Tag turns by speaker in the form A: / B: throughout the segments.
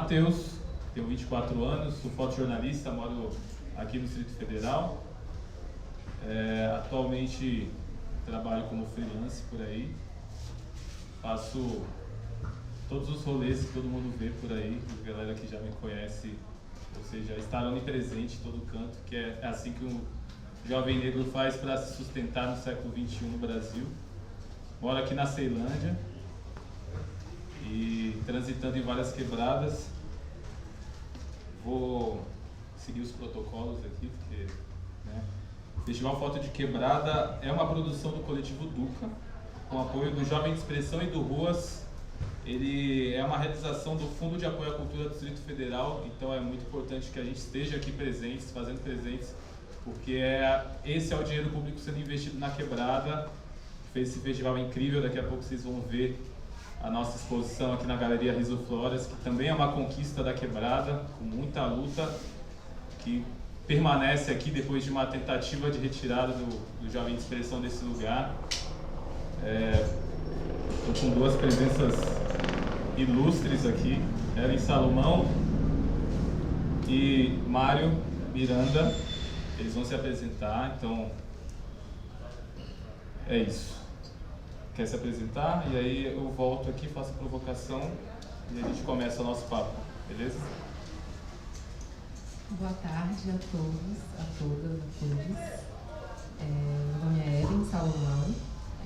A: Matheus, tenho 24 anos, sou fotojornalista, moro aqui no Distrito Federal. Atualmente trabalho como freelance por aí. Faço todos os rolês que todo mundo vê por aí, a galera que já me conhece, ou seja, estar onipresente em todo canto, que é assim que um jovem negro faz para se sustentar no século XXI no Brasil. Moro aqui na Ceilândia e transitando em várias quebradas. Vou seguir os protocolos aqui, porque o Festival Foto de Quebrada é uma produção do coletivo Duca, com apoio do Jovem de Expressão e do Ruas. Ele é uma realização do Fundo de Apoio à Cultura do Distrito Federal, então é muito importante que a gente esteja aqui presentes, fazendo presentes, porque esse é o dinheiro público sendo investido na quebrada. Fez esse festival incrível, daqui a pouco vocês vão ver a nossa exposição aqui na Galeria Riso Flores, que também é uma conquista da quebrada, com muita luta, que permanece aqui depois de uma tentativa de retirada do Jovem de Expressão desse lugar. Estou com duas presenças ilustres aqui, Ellen Salomão e Mário Miranda. Eles vão se apresentar, então é isso. Quer se apresentar? E aí eu volto aqui, faço a provocação e a gente começa o nosso papo, beleza?
B: Boa tarde a todos, a todas, a todos. Meu nome é Ellen Salomão,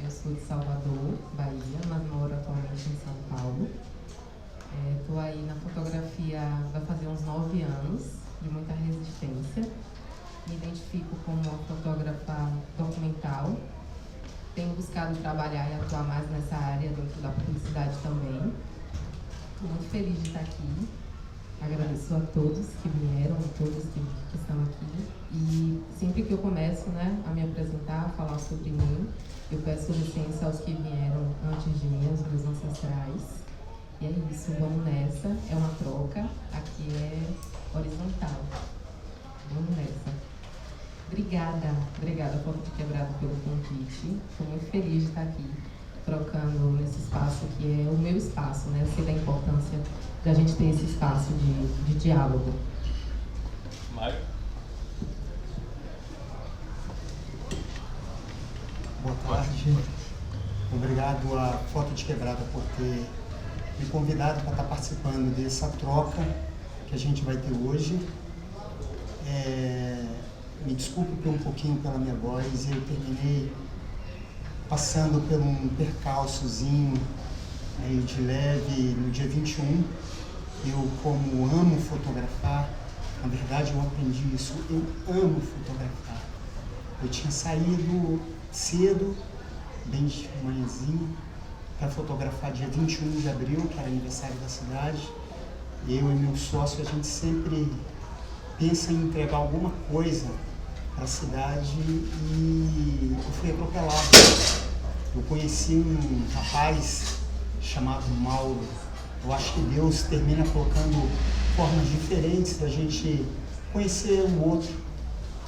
B: eu sou de Salvador, Bahia, mas moro atualmente em São Paulo. Estou aí na fotografia, vai fazer uns 9 anos, de muita resistência. Me identifico como uma fotógrafa documental. Tenho buscado trabalhar e atuar mais nessa área dentro da publicidade também. Estou muito feliz de estar aqui. Agradeço a todos que vieram, a todos que estão aqui. E sempre que eu começo a me apresentar, a falar sobre mim, eu peço licença aos que vieram antes de mim, aos meus ancestrais. E é isso, vamos nessa. É uma troca, aqui é horizontal. Vamos nessa. Obrigada, Foto de Quebrada, pelo convite. Estou muito feliz de estar aqui, trocando nesse espaço que é o meu espaço, Eu sei da importância da gente ter esse espaço de diálogo.
A: Mário?
C: Boa tarde. Obrigado à Foto de Quebrada por ter me convidado para estar participando dessa troca que a gente vai ter hoje. Me desculpe um pouquinho pela minha voz, eu terminei passando por um percalçozinho meio de leve no dia 21. Eu, como amo fotografar, na verdade eu aprendi isso, eu amo fotografar. Eu tinha saído cedo, bem de manhãzinho, para fotografar dia 21 de abril, que era aniversário da cidade. Eu e meu sócio, a gente sempre pensa em entregar alguma coisa para a cidade e eu fui atropelado. Eu conheci um rapaz chamado Mauro. Eu acho que Deus termina colocando formas diferentes da gente conhecer o outro.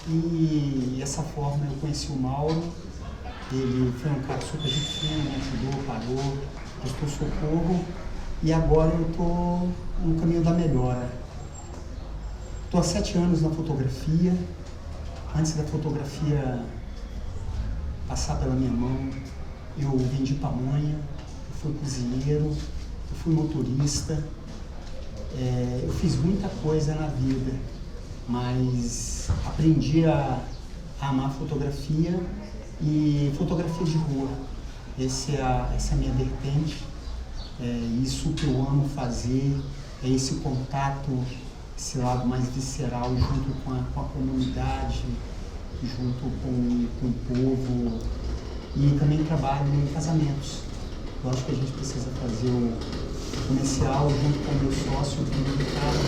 C: E essa forma eu conheci o Mauro. Ele foi um cara super gente fina, me ajudou, parou, prestou socorro. E agora eu estou no caminho da melhora. Estou há 7 anos na fotografia. Antes da fotografia passar pela minha mão, eu vendi pamonha, eu fui cozinheiro, eu fui motorista. Eu fiz muita coisa na vida, mas aprendi a amar fotografia e fotografia de rua. Essa é a minha vertente, isso que eu amo fazer, é esse contato, esse lado mais visceral junto com a comunidade, junto com o povo, e também trabalho em casamentos. Eu acho que a gente precisa fazer o comercial junto com o meu sócio, o meu Ricardo,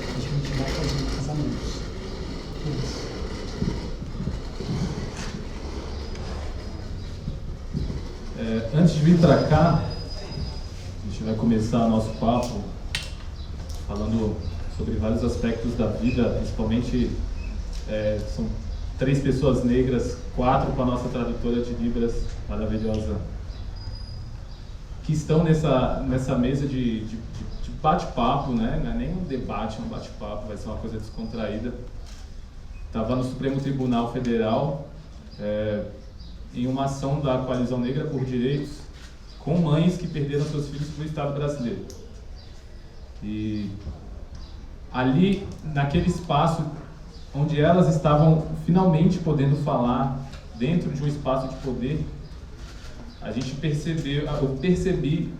C: a gente vai fazer casamentos. É isso.
A: Antes de vir para cá, a gente vai começar o nosso papo falando sobre vários aspectos da vida, principalmente são 3 pessoas negras, 4 com a nossa tradutora de Libras maravilhosa, que estão nessa mesa de bate-papo, né? Não é nem um debate, é um bate-papo, vai ser uma coisa descontraída. Estava no Supremo Tribunal Federal, em uma ação da Coalizão Negra por Direitos, com mães que perderam seus filhos para o Estado brasileiro. E ali, naquele espaço onde elas estavam finalmente podendo falar, dentro de um espaço de poder, eu percebi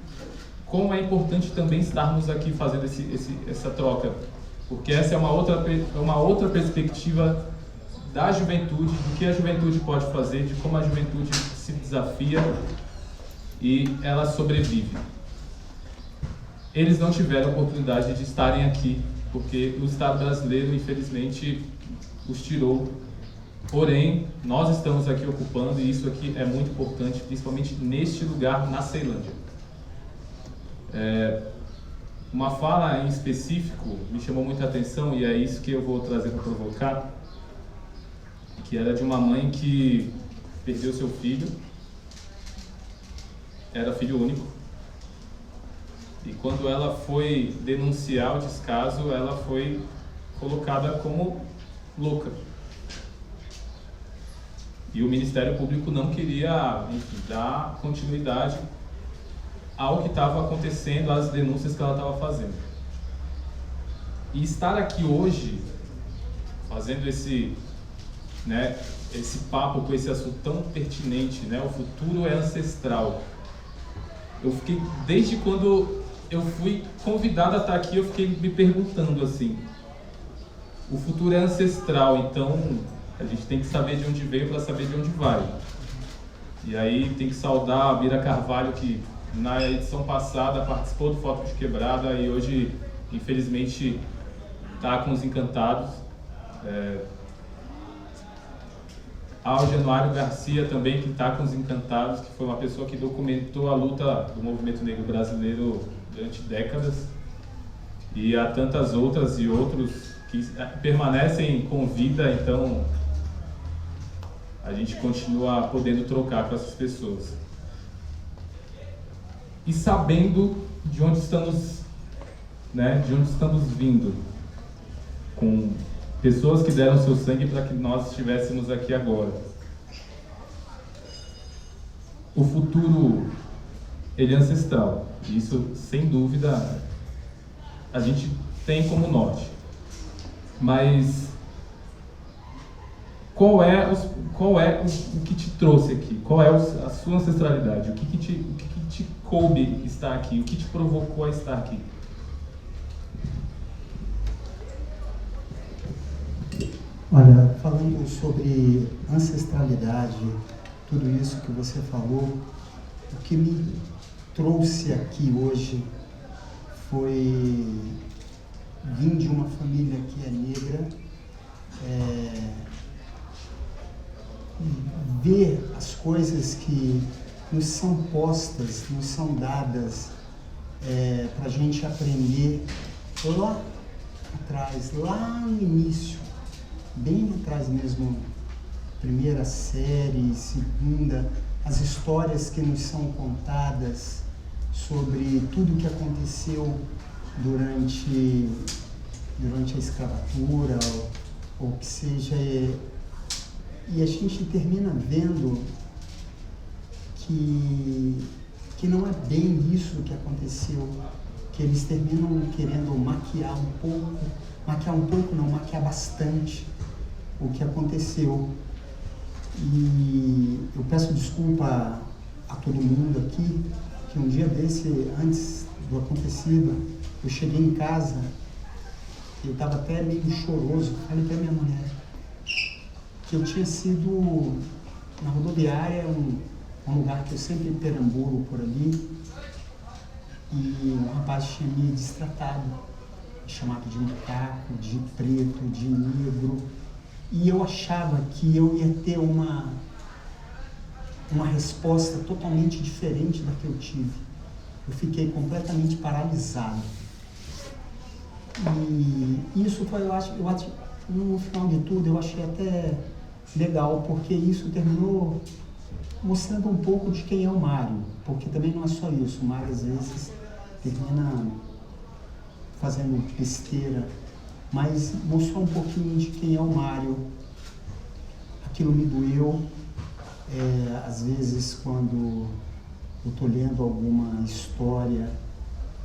A: como é importante também estarmos aqui fazendo essa troca, porque essa é uma outra perspectiva da juventude, do que a juventude pode fazer, de como a juventude se desafia e ela sobrevive. Eles não tiveram a oportunidade de estarem aqui, porque o Estado brasileiro, infelizmente, os tirou. Porém, nós estamos aqui ocupando, e isso aqui é muito importante, principalmente neste lugar, na Ceilândia. Uma fala em específico me chamou muita atenção, e é isso que eu vou trazer para provocar, que era de uma mãe que perdeu seu filho, era filho único, e quando ela foi denunciar o descaso, ela foi colocada como louca. E o Ministério Público não queria, enfim, dar continuidade ao que estava acontecendo, às denúncias que ela estava fazendo. E estar aqui hoje, fazendo esse papo com esse assunto tão pertinente, né? O futuro é ancestral. Eu fiquei, desde quando eu fui convidado a estar aqui, eu fiquei me perguntando assim, o futuro é ancestral, então a gente tem que saber de onde veio para saber de onde vai. E aí tem que saudar a Bira Carvalho, que na edição passada participou do Foto de Quebrada e hoje, infelizmente, está com os Encantados. Ao Januário Garcia também, que está com os Encantados, que foi uma pessoa que documentou a luta do movimento negro brasileiro durante décadas. E há tantas outras e outros que permanecem com vida, então a gente continua podendo trocar com essas pessoas. E sabendo de onde estamos, de onde estamos vindo, com pessoas que deram seu sangue para que nós estivéssemos aqui agora. O futuro, ele é ancestral. Isso, sem dúvida, a gente tem como norte. Mas qual é o que te trouxe aqui? Qual é a sua ancestralidade? O que te coube estar aqui? O que te provocou a estar aqui?
C: Olha, falando sobre ancestralidade, tudo isso que você falou, o que me trouxe aqui hoje foi vim de uma família que é negra, ver as coisas que nos são postas, nos são dadas para a gente aprender lá atrás, lá no início, bem atrás mesmo, primeira série, segunda, as histórias que nos são contadas sobre tudo o que aconteceu durante a escravatura, ou que seja, e a gente termina vendo que não é bem isso que aconteceu, que eles terminam querendo maquiar bastante o que aconteceu. E eu peço desculpa a todo mundo aqui, que um dia desse, antes do acontecido, eu cheguei em casa, eu estava até meio choroso, falei para minha mulher que eu tinha sido na rodoviária, um lugar que eu sempre perambulo por ali, e um rapaz tinha me destratado, me chamado de macaco, de preto, de negro, e eu achava que eu ia ter uma resposta totalmente diferente da que eu tive. Eu fiquei completamente paralisado. E isso foi, eu acho, no final de tudo, eu achei até legal, porque isso terminou mostrando um pouco de quem é o Mário, porque também não é só isso, o Mário às vezes termina fazendo besteira, mas mostrar um pouquinho de quem é o Mário. Aquilo me doeu, às vezes quando eu estou lendo alguma história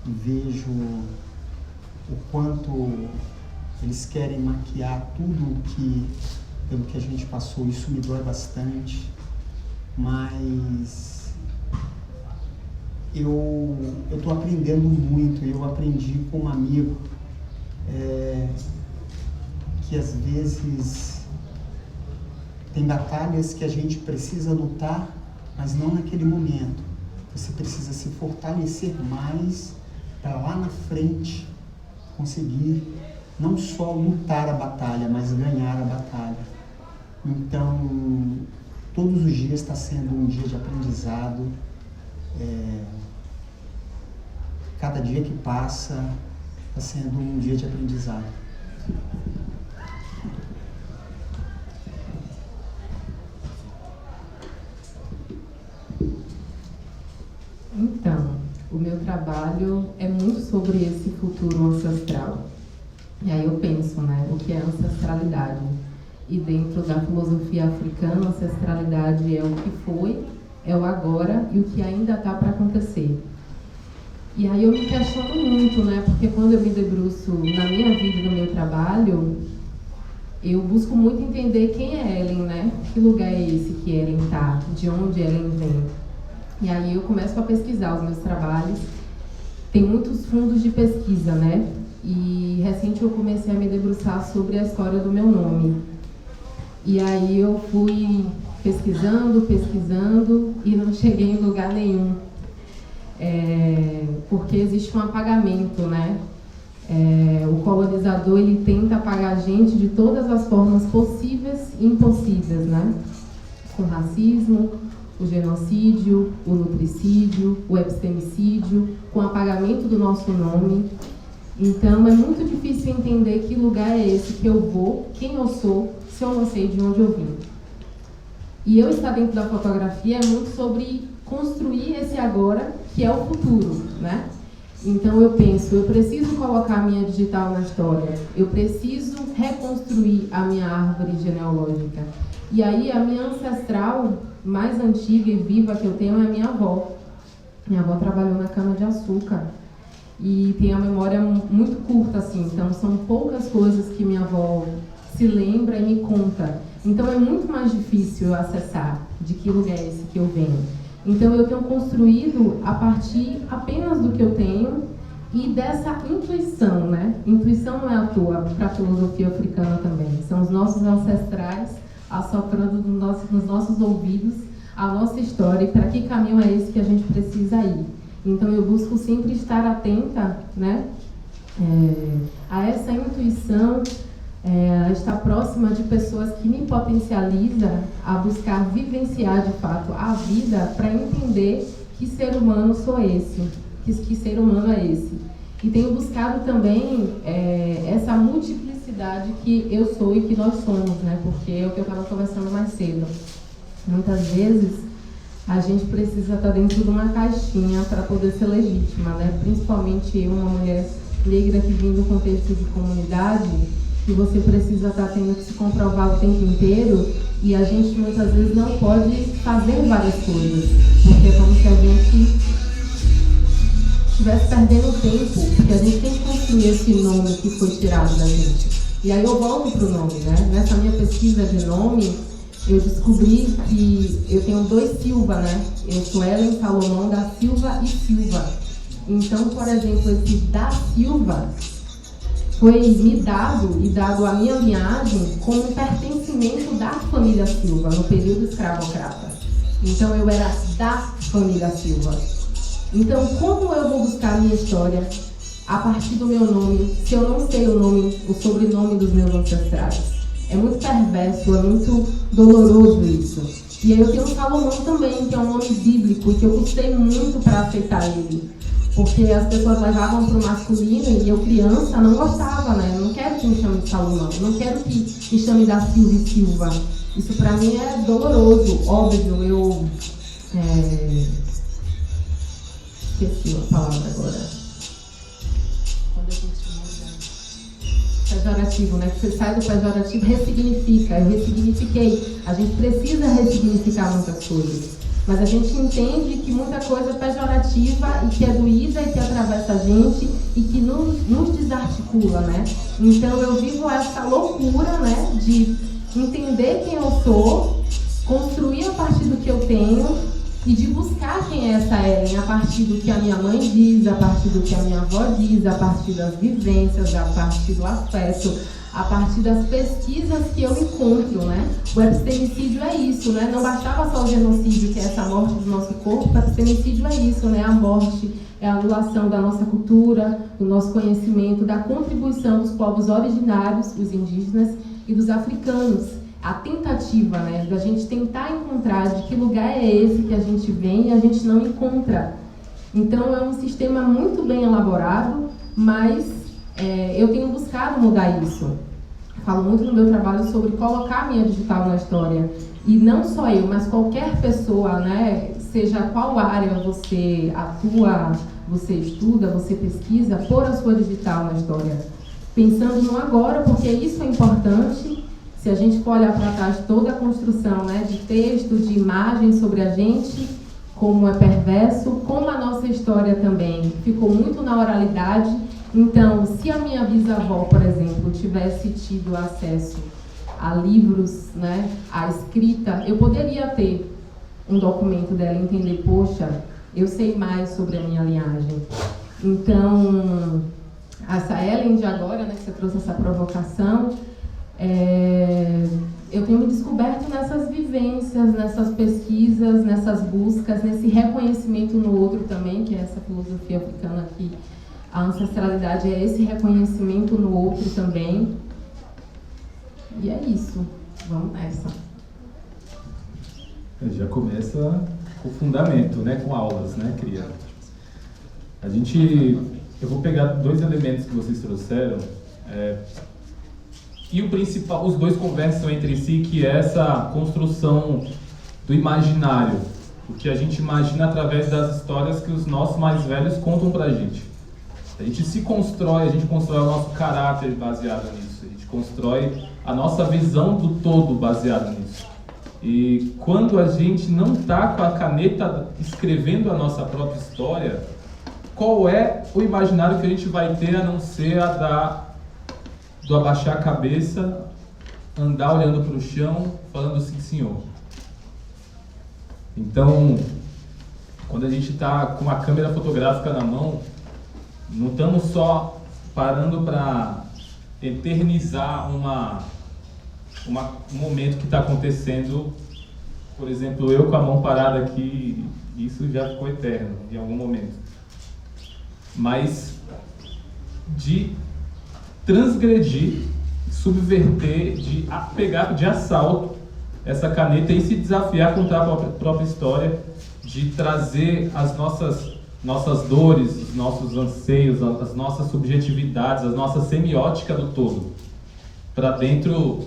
C: e vejo o quanto eles querem maquiar tudo pelo que a gente passou, isso me dói bastante, mas eu estou aprendendo muito. Eu aprendi com um amigo que às vezes tem batalhas que a gente precisa lutar, mas não naquele momento. Você precisa se fortalecer mais para lá na frente conseguir não só lutar a batalha, mas ganhar a batalha. Então, todos os dias está sendo um dia de aprendizado. Cada dia que passa está sendo um dia de aprendizado.
B: Então, o meu trabalho é muito sobre esse futuro ancestral. E aí eu penso, né, o que é ancestralidade? E dentro da filosofia africana, ancestralidade é o que foi, é o agora e o que ainda está para acontecer. E aí eu me questiono muito, né, porque quando eu me debruço na minha vida e no meu trabalho, eu busco muito entender quem é Ellen, né? Que lugar é esse que Ellen está? De onde Ellen vem? E aí eu começo a pesquisar os meus trabalhos. Tem muitos fundos de pesquisa, né? E recente eu comecei a me debruçar sobre a história do meu nome. E aí eu fui pesquisando e não cheguei em lugar nenhum. Porque existe um apagamento, né? O colonizador, ele tenta apagar a gente de todas as formas possíveis e impossíveis, né? Com racismo, o genocídio, o nutricídio, o epistemicídio, com o apagamento do nosso nome. Então é muito difícil entender que lugar é esse que eu vou, quem eu sou, se eu não sei de onde eu vim. E eu estar dentro da fotografia é muito sobre construir esse agora, que é o futuro, né? Então eu penso, eu preciso colocar a minha digital na história, eu preciso reconstruir a minha árvore genealógica. E aí a minha ancestral mais antiga e viva que eu tenho é a minha avó. Minha avó trabalhou na cana-de-açúcar e tem a memória muito curta, assim, então são poucas coisas que minha avó se lembra e me conta. Então é muito mais difícil eu acessar de que lugar é esse que eu venho. Então eu tenho construído a partir apenas do que eu tenho e dessa intuição, né? Intuição não é à toa para a filosofia africana também. São os nossos ancestrais assoprando nos nossos ouvidos a nossa história e para que caminho é esse que a gente precisa ir. Então eu busco sempre estar atenta, né? A essa intuição, a estar próxima de pessoas que me potencializam a buscar vivenciar de fato a vida para entender que ser humano sou esse, que ser humano é esse. E tenho buscado também essa multiplicidade que eu sou e que nós somos, né? Porque é o que eu estava conversando mais cedo. Muitas vezes a gente precisa estar dentro de uma caixinha para poder ser legítima, né? Principalmente eu, uma mulher negra que vem do contexto de comunidade, que você precisa estar tendo que se comprovar o tempo inteiro e a gente muitas vezes não pode fazer várias coisas, porque é como se a gente estivesse perdendo tempo, porque a gente tem que construir esse nome que foi tirado da gente. E aí eu volto para o nome, né? Nessa minha pesquisa de nome, eu descobri que eu tenho 2 Silva, né? Eu sou Ellen Salomão da Silva e Silva. Então, por exemplo, esse da Silva foi me dado e dado a minha linhagem como um pertencimento da família Silva, no período escravocrata. Então, eu era da família Silva. Então, como eu vou buscar a minha história a partir do meu nome, se eu não sei o sobrenome dos meus ancestrais? É muito perverso, é muito doloroso isso. E aí eu tenho Salomão também, que é um nome bíblico, e que eu custei muito para aceitar ele. Porque as pessoas levavam para o masculino e eu, criança, não gostava, né? Eu não quero que me chame de Salomão, eu não quero que me chame da Silva e Silva. Isso para mim é doloroso, óbvio. Eu esqueci a palavra agora. Quando eu pejorativo, né? Que você sai do pejorativo, ressignifica. Eu ressignifiquei. A gente precisa ressignificar muitas coisas. Mas a gente entende que muita coisa é pejorativa e que é doída e que atravessa a gente e que nos desarticula, né? Então eu vivo essa loucura, né? De entender quem eu sou, construir a partir do que eu tenho e de buscar quem é essa Ellen a partir do que a minha mãe diz, a partir do que a minha avó diz, a partir das vivências, a partir do afeto, a partir das pesquisas que eu encontro, né? O epistemicídio é isso, né? Não bastava só o genocídio, que é essa morte do nosso corpo, o epistemicídio é isso, né? A morte é a anulação da nossa cultura, do nosso conhecimento, da contribuição dos povos originários, os indígenas e dos africanos. A tentativa, né, da gente tentar encontrar de que lugar é esse que a gente vem e a gente não encontra. Então é um sistema muito bem elaborado, mas eu tenho buscado mudar isso. Falo muito no meu trabalho sobre colocar a minha digital na história. E não só eu, mas qualquer pessoa, né, seja qual área você atua, você estuda, você pesquisa, pôr a sua digital na história. Pensando no agora, porque isso é importante. Se a gente for olhar para trás toda a construção, né, de texto, de imagem sobre a gente, como é perverso, como a nossa história também ficou muito na oralidade. Então, se a minha bisavó, por exemplo, tivesse tido acesso a livros, né, a escrita, eu poderia ter um documento dela e entender, poxa, eu sei mais sobre a minha linhagem. Então, essa Ellen de agora, né, que você trouxe essa provocação, eu tenho me descoberto nessas vivências, nessas pesquisas, nessas buscas, nesse reconhecimento no outro também, que é essa filosofia africana que a ancestralidade é esse reconhecimento no outro também. E é isso. Vamos nessa.
A: Já começa com o fundamento, né? Com aulas, né, Cria? Eu vou pegar dois elementos que vocês trouxeram. E o principal, os dois conversam entre si, que é essa construção do imaginário, o que a gente imagina através das histórias que os nossos mais velhos contam pra gente. A gente constrói o nosso caráter baseado nisso, a gente constrói a nossa visão do todo baseado nisso. E quando a gente não está com a caneta escrevendo a nossa própria história, qual é o imaginário que a gente vai ter a não ser do abaixar a cabeça, andar olhando para o chão, falando sim, senhor. Então, quando a gente está com uma câmera fotográfica na mão, não estamos só parando para eternizar um momento que está acontecendo. Por exemplo, eu com a mão parada aqui, isso já ficou eterno em algum momento. Mas de transgredir, subverter, de pegar de assalto essa caneta e se desafiar a contar a própria história, de trazer as nossas dores, os nossos anseios, as nossas subjetividades, a nossa semiótica do todo, para dentro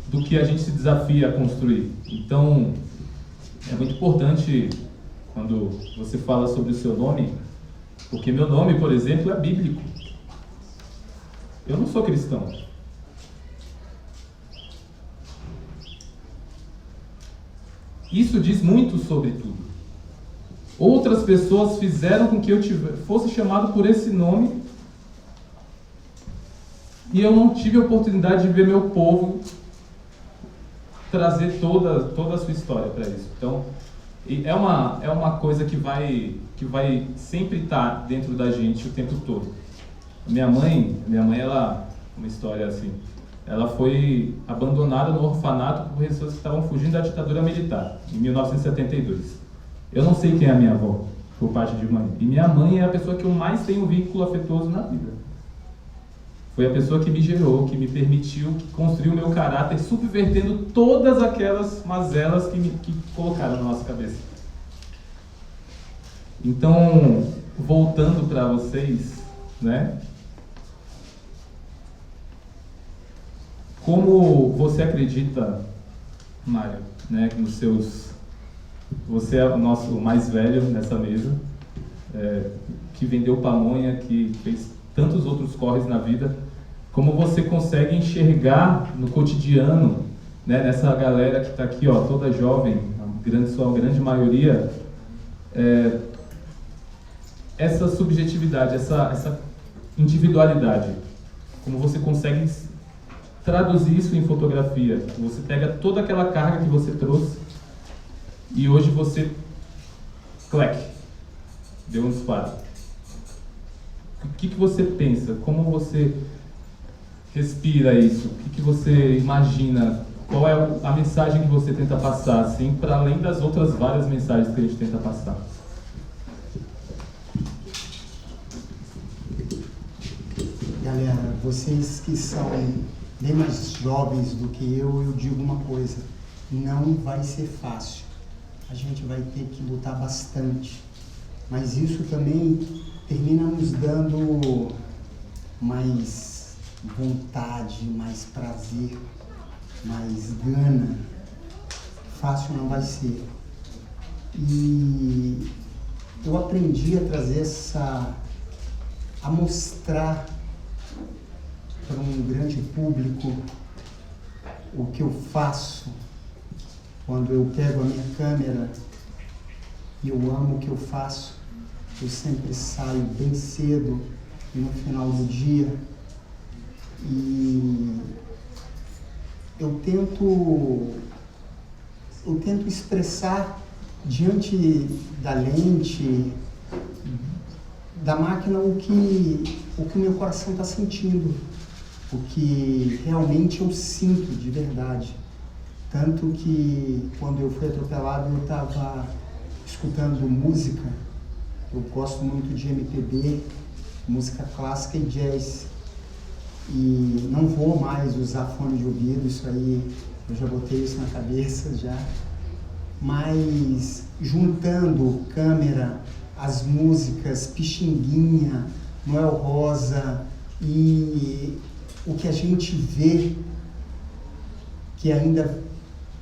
A: do que a gente se desafia a construir. Então, é muito importante quando você fala sobre o seu nome, porque meu nome, por exemplo, é bíblico. Eu não sou cristão. Isso diz muito sobre tudo. Outras pessoas fizeram com que eu fosse chamado por esse nome e eu não tive a oportunidade de ver meu povo trazer toda a sua história para isso. Então, é uma coisa que vai sempre estar dentro da gente o tempo todo. Minha mãe, ela, uma história assim, ela foi abandonada no orfanato por pessoas que estavam fugindo da ditadura militar, em 1972. Eu não sei quem é a minha avó, por parte de mãe. E minha mãe é a pessoa que eu mais tenho um vínculo afetuoso na vida. Foi a pessoa que me gerou, que me permitiu, que construiu o meu caráter, subvertendo todas aquelas mazelas que colocaram na nossa cabeça. Então, voltando para vocês, né? Como você acredita, Mário, né, você é o nosso mais velho nessa mesa, que vendeu pamonha, que fez tantos outros corres na vida. como você consegue enxergar no cotidiano, né, nessa galera que está aqui, ó, toda jovem, sua grande maioria, essa subjetividade, essa individualidade, como você consegue traduzir isso em fotografia. Você pega toda aquela carga que você trouxe e hoje você, deu um disparo. O que você pensa? Como você respira isso? O que você imagina? Qual é a mensagem que você tenta passar, assim, para além das outras várias mensagens que a gente tenta passar?
C: Galera, vocês que são bem mais jovens do que eu digo uma coisa: não vai ser fácil. A gente vai ter que lutar bastante. Mas isso também termina nos dando mais vontade, mais prazer, mais gana. Fácil não vai ser. E eu aprendi a trazer a mostrar para um grande público o que eu faço quando eu pego a minha câmera e eu amo o que eu faço. Eu sempre saio bem cedo e no final do dia, e eu tento expressar diante da lente, da máquina, o que o meu coração está sentindo, o que realmente eu sinto de verdade. Tanto que quando eu fui atropelado eu estava escutando música. Eu gosto muito de MPB, música clássica e jazz. E não vou mais usar fone de ouvido, isso aí eu já botei isso na cabeça já. Mas juntando câmera, as músicas, Pixinguinha, Noel Rosa e o que a gente vê, que ainda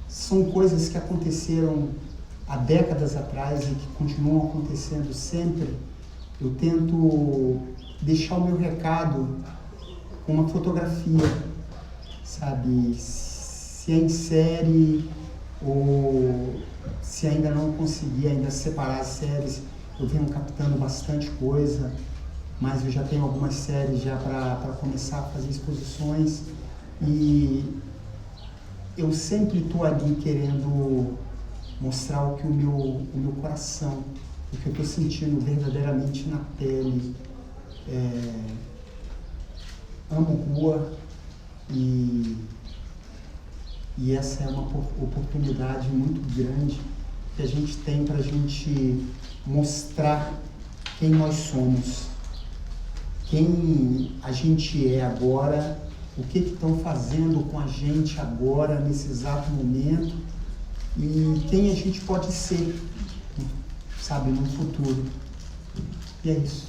C: são coisas que aconteceram há décadas atrás e que continuam acontecendo sempre, eu tento deixar o meu recado com uma fotografia, sabe? Se é em série ou se ainda não consegui ainda separar as séries, eu venho captando bastante coisa, mas eu já tenho algumas séries já para começar a fazer exposições, e eu sempre estou ali querendo mostrar o que o meu coração, o que eu estou sentindo verdadeiramente na pele. Amo rua e essa é uma oportunidade muito grande que a gente tem para a gente mostrar quem nós somos, quem a gente é agora, o que estão fazendo com a gente agora, nesse exato momento, e quem a gente pode ser, sabe, no futuro. E é isso.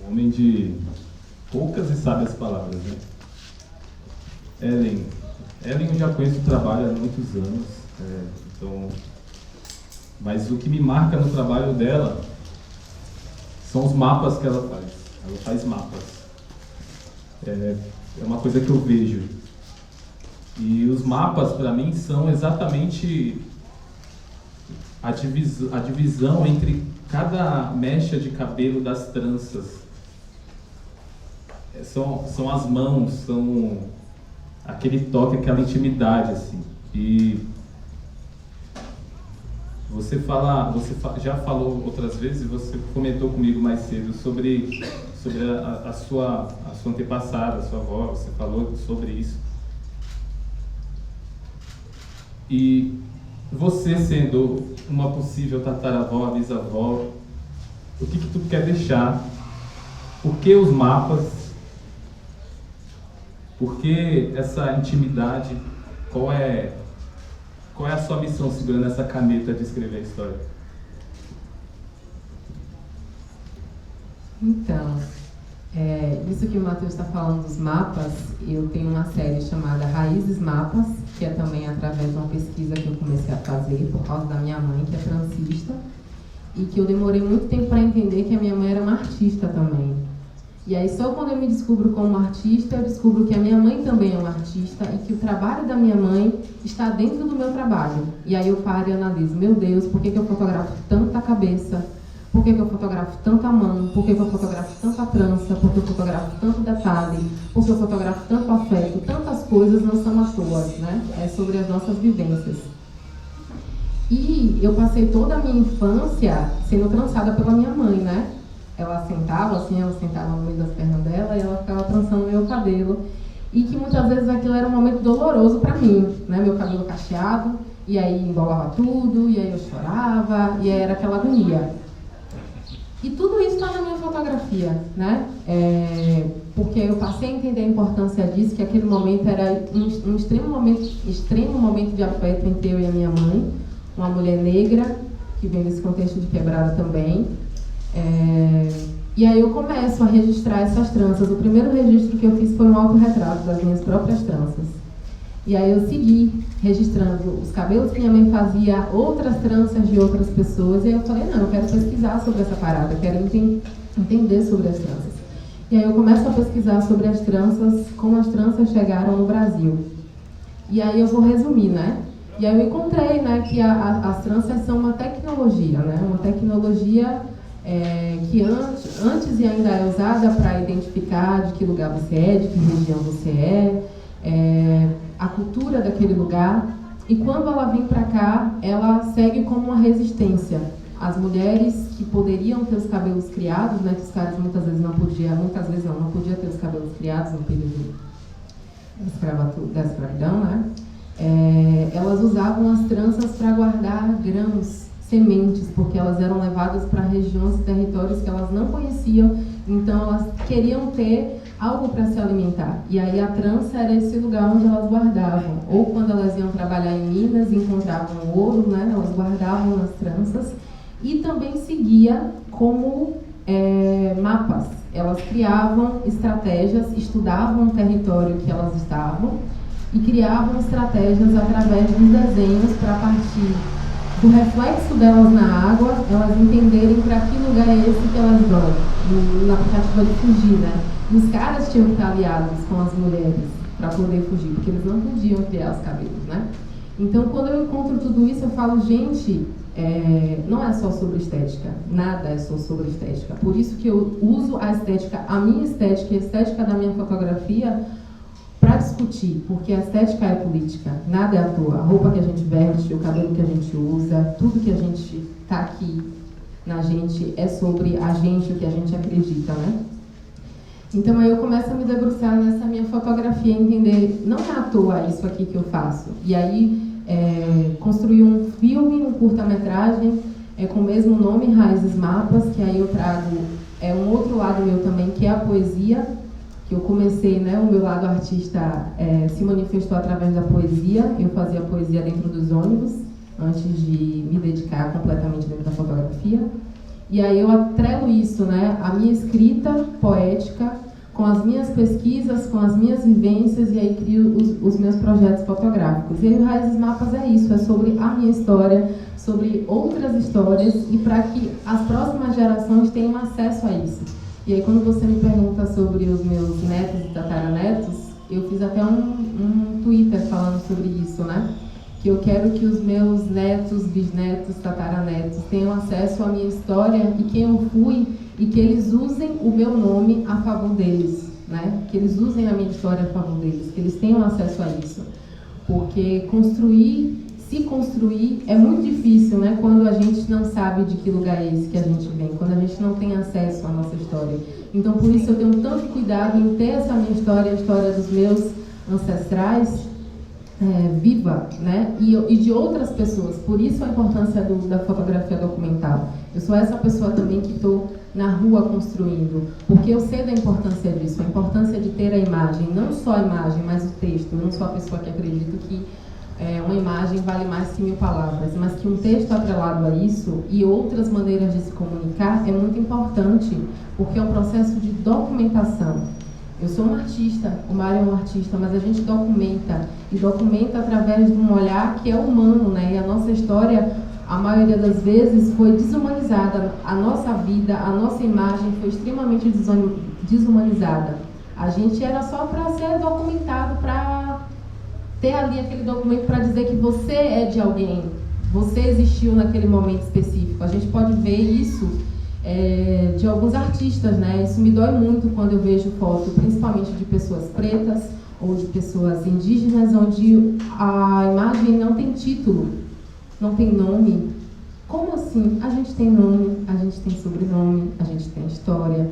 A: Homem de poucas e sábias palavras, né? Ellen eu já conheço o trabalho há muitos anos, mas o que me marca no trabalho dela são os mapas que ela faz. Ela faz mapas. É uma coisa que eu vejo. E os mapas, para mim, são exatamente a divisão entre cada mecha de cabelo das tranças. São as mãos, são aquele toque, aquela intimidade, assim. E você já falou outras vezes, você comentou comigo mais cedo sobre a sua antepassada, a sua avó, você falou sobre isso. E você, sendo uma possível tataravó, bisavó, o que tu quer deixar? Por que os mapas? Por que essa intimidade? Qual é a sua missão segurando essa caneta de escrever a história?
B: Então, isso que o Matheus está falando dos mapas, eu tenho uma série chamada Raízes Mapas, que é também através de uma pesquisa que eu comecei a fazer por causa da minha mãe, que é transista. e que eu demorei muito tempo para entender que a minha mãe era uma artista também. E aí só quando eu me descubro como artista, eu descubro que a minha mãe também é uma artista e que o trabalho da minha mãe está dentro do meu trabalho. E aí eu paro e analiso, meu Deus, por que eu fotografo tanto a cabeça? Por que eu fotografo tanto a mão? Por que eu fotografo tanto a trança? Por que eu fotografo tanto detalhe? Por que eu fotografo tanto afeto? Tantas coisas não são à toa, né? É sobre as nossas vivências. E eu passei toda a minha infância sendo trançada pela minha mãe, né? Ela sentava no meio das pernas dela e ela ficava trançando meu cabelo. E que muitas vezes aquilo era um momento doloroso para mim, né? Meu cabelo cacheado, e aí embolava tudo, e aí eu chorava, e aí era aquela agonia. E tudo isso está na minha fotografia, né? Porque eu passei a entender a importância disso, que aquele momento era um extremo momento de afeto entre eu e a minha mãe, uma mulher negra, que vem desse contexto de quebrada também. E aí eu começo a registrar essas tranças. O primeiro registro que eu fiz foi um autorretrato das minhas próprias tranças. E aí eu segui registrando os cabelos que minha mãe fazia, outras tranças de outras pessoas. E aí eu falei, não, eu quero pesquisar sobre essa parada, eu quero entender sobre as tranças. E aí eu começo a pesquisar sobre as tranças, como as tranças chegaram no Brasil. E aí eu vou resumir, né? E aí eu encontrei, né, que as tranças são uma tecnologia, né? Uma tecnologia que antes e ainda é usada para identificar de que lugar você é, de que região você é, a cultura daquele lugar. E quando ela vem para cá, ela segue como uma resistência. As mulheres que poderiam ter os cabelos criados, né, que os caras muitas vezes não podiam ter os cabelos criados no período da escravidão, né? Elas usavam as tranças para guardar grãos, sementes, porque elas eram levadas para regiões e territórios que elas não conheciam, então elas queriam ter algo para se alimentar. E aí a trança era esse lugar onde elas guardavam. Ou quando elas iam trabalhar em Minas, encontravam ouro, né? Elas guardavam nas tranças. E também seguia como mapas. Elas criavam estratégias, estudavam o território que elas estavam e criavam estratégias através dos desenhos para partir do reflexo delas na água, elas entenderem para que lugar é esse que elas vão, na tentativa de fugir, né? E os caras tinham que estar aliados com as mulheres para poder fugir, porque eles não podiam criar os cabelos, né? Então, quando eu encontro tudo isso, eu falo, gente, não é só sobre estética, nada é só sobre estética. Por isso que eu uso a estética, a minha estética e a estética da minha fotografia para discutir, porque a estética é política, nada é à toa. A roupa que a gente veste, o cabelo que a gente usa, tudo que a gente está aqui na gente é sobre a gente, o que a gente acredita, né? Então aí eu começo a me debruçar nessa minha fotografia, entender, não é à toa isso aqui que eu faço. E aí construí um filme, um curta-metragem, com o mesmo nome, Raízes Mapas, que aí eu trago um outro lado meu também, que é a poesia, que eu comecei, né, o meu lado artista se manifestou através da poesia. Eu fazia poesia dentro dos ônibus, antes de me dedicar completamente dentro da fotografia. E aí eu atrelo isso, né, a minha escrita poética, com as minhas pesquisas, com as minhas vivências, e aí crio os meus projetos fotográficos. E aí o Raízes Mapas é isso, é sobre a minha história, sobre outras histórias, e para que as próximas gerações tenham acesso a isso. E aí quando você me pergunta sobre os meus netos e tataranetos, eu fiz até um Twitter falando sobre isso, né? Que eu quero que os meus netos, bisnetos, tataranetos tenham acesso à minha história e quem eu fui, e que eles usem o meu nome a favor deles, né? Que eles usem a minha história a favor deles, que eles tenham acesso a isso. Porque se construir é muito difícil, né? Quando a gente não sabe de que lugar é esse que a gente vem, quando a gente não tem acesso à nossa história. Então, por isso eu tenho tanto cuidado em ter essa minha história, a história dos meus ancestrais, viva, né? E de outras pessoas. Por isso a importância da fotografia documental. Eu sou essa pessoa também que estou na rua construindo, porque eu sei da importância disso, a importância de ter a imagem, não só a imagem, mas o texto. Eu não sou a pessoa que acredita que uma imagem vale mais que 1000 palavras, mas que um texto atrelado a isso e outras maneiras de se comunicar é muito importante, porque é um processo de documentação. Eu sou uma artista, o Mário é um artista, mas a gente documenta, e documenta através de um olhar que é humano, né? E a nossa história, a maioria das vezes foi desumanizada. A nossa vida, a nossa imagem foi extremamente desumanizada. A gente era só para ser documentado, para ter ali aquele documento para dizer que você é de alguém, você existiu naquele momento específico. A gente pode ver isso de alguns artistas, né? Isso me dói muito quando eu vejo foto, principalmente de pessoas pretas ou de pessoas indígenas, onde a imagem não tem título, não tem nome. Como assim? A gente tem nome, a gente tem sobrenome, a gente tem história.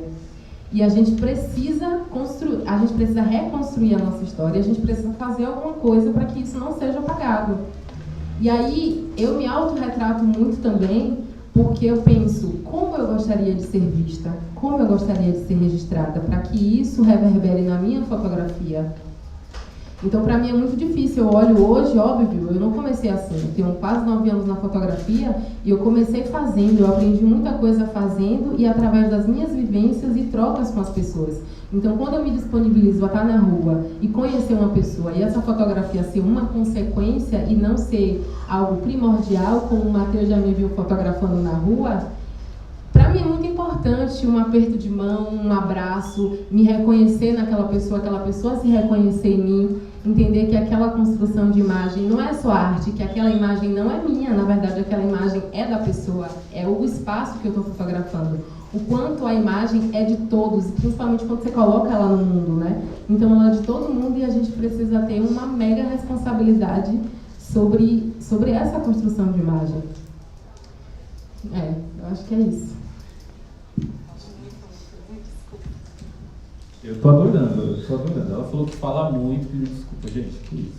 B: E a gente precisa construir, a gente precisa reconstruir a nossa história, a gente precisa fazer alguma coisa para que isso não seja apagado. E aí eu me autorretrato muito também, porque eu penso como eu gostaria de ser vista, como eu gostaria de ser registrada, para que isso reverbere na minha fotografia. Então, para mim é muito difícil. Eu olho hoje, óbvio, eu não comecei assim. Eu tenho quase 9 anos na fotografia e eu comecei fazendo, eu aprendi muita coisa fazendo e através das minhas vivências e trocas com as pessoas. Então, quando eu me disponibilizo a estar na rua e conhecer uma pessoa e essa fotografia ser uma consequência e não ser algo primordial, como o Matheus já me viu fotografando na rua, para mim é muito importante um aperto de mão, um abraço, me reconhecer naquela pessoa se reconhecer em mim, entender que aquela construção de imagem não é só arte, que aquela imagem não é minha, na verdade aquela imagem é da pessoa, é o espaço que eu estou fotografando. O quanto a imagem é de todos, e principalmente quando você coloca ela no mundo, né? Então ela é de todo mundo e a gente precisa ter uma mega responsabilidade sobre essa construção de imagem. Eu acho que é isso.
A: Eu tô adorando. Ela falou que fala muito, pediu desculpa, gente, que isso.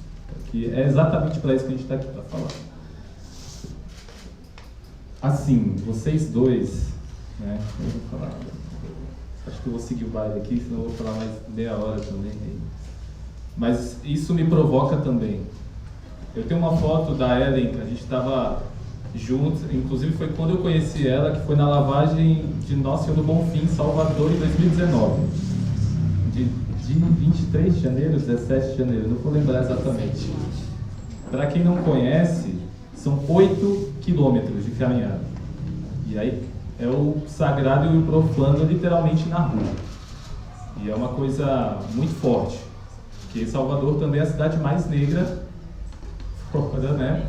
A: Que é exatamente para isso que a gente está aqui para falar. Assim, vocês dois, né? Eu vou falar. Acho que eu vou seguir o baile aqui, senão eu vou falar mais meia hora também. Mas isso me provoca também. Eu tenho uma foto da Ellen, que a gente estava juntos, inclusive foi quando eu conheci ela, que foi na lavagem de Nossa Senhora do Bonfim, Salvador, em 2019. De 23 de janeiro, 17 de janeiro, não vou lembrar exatamente. Para quem não conhece, são 8 quilômetros de caminhada. E aí é o sagrado e o profano literalmente na rua. E é uma coisa muito forte, porque Salvador também é a cidade mais negra fora, né,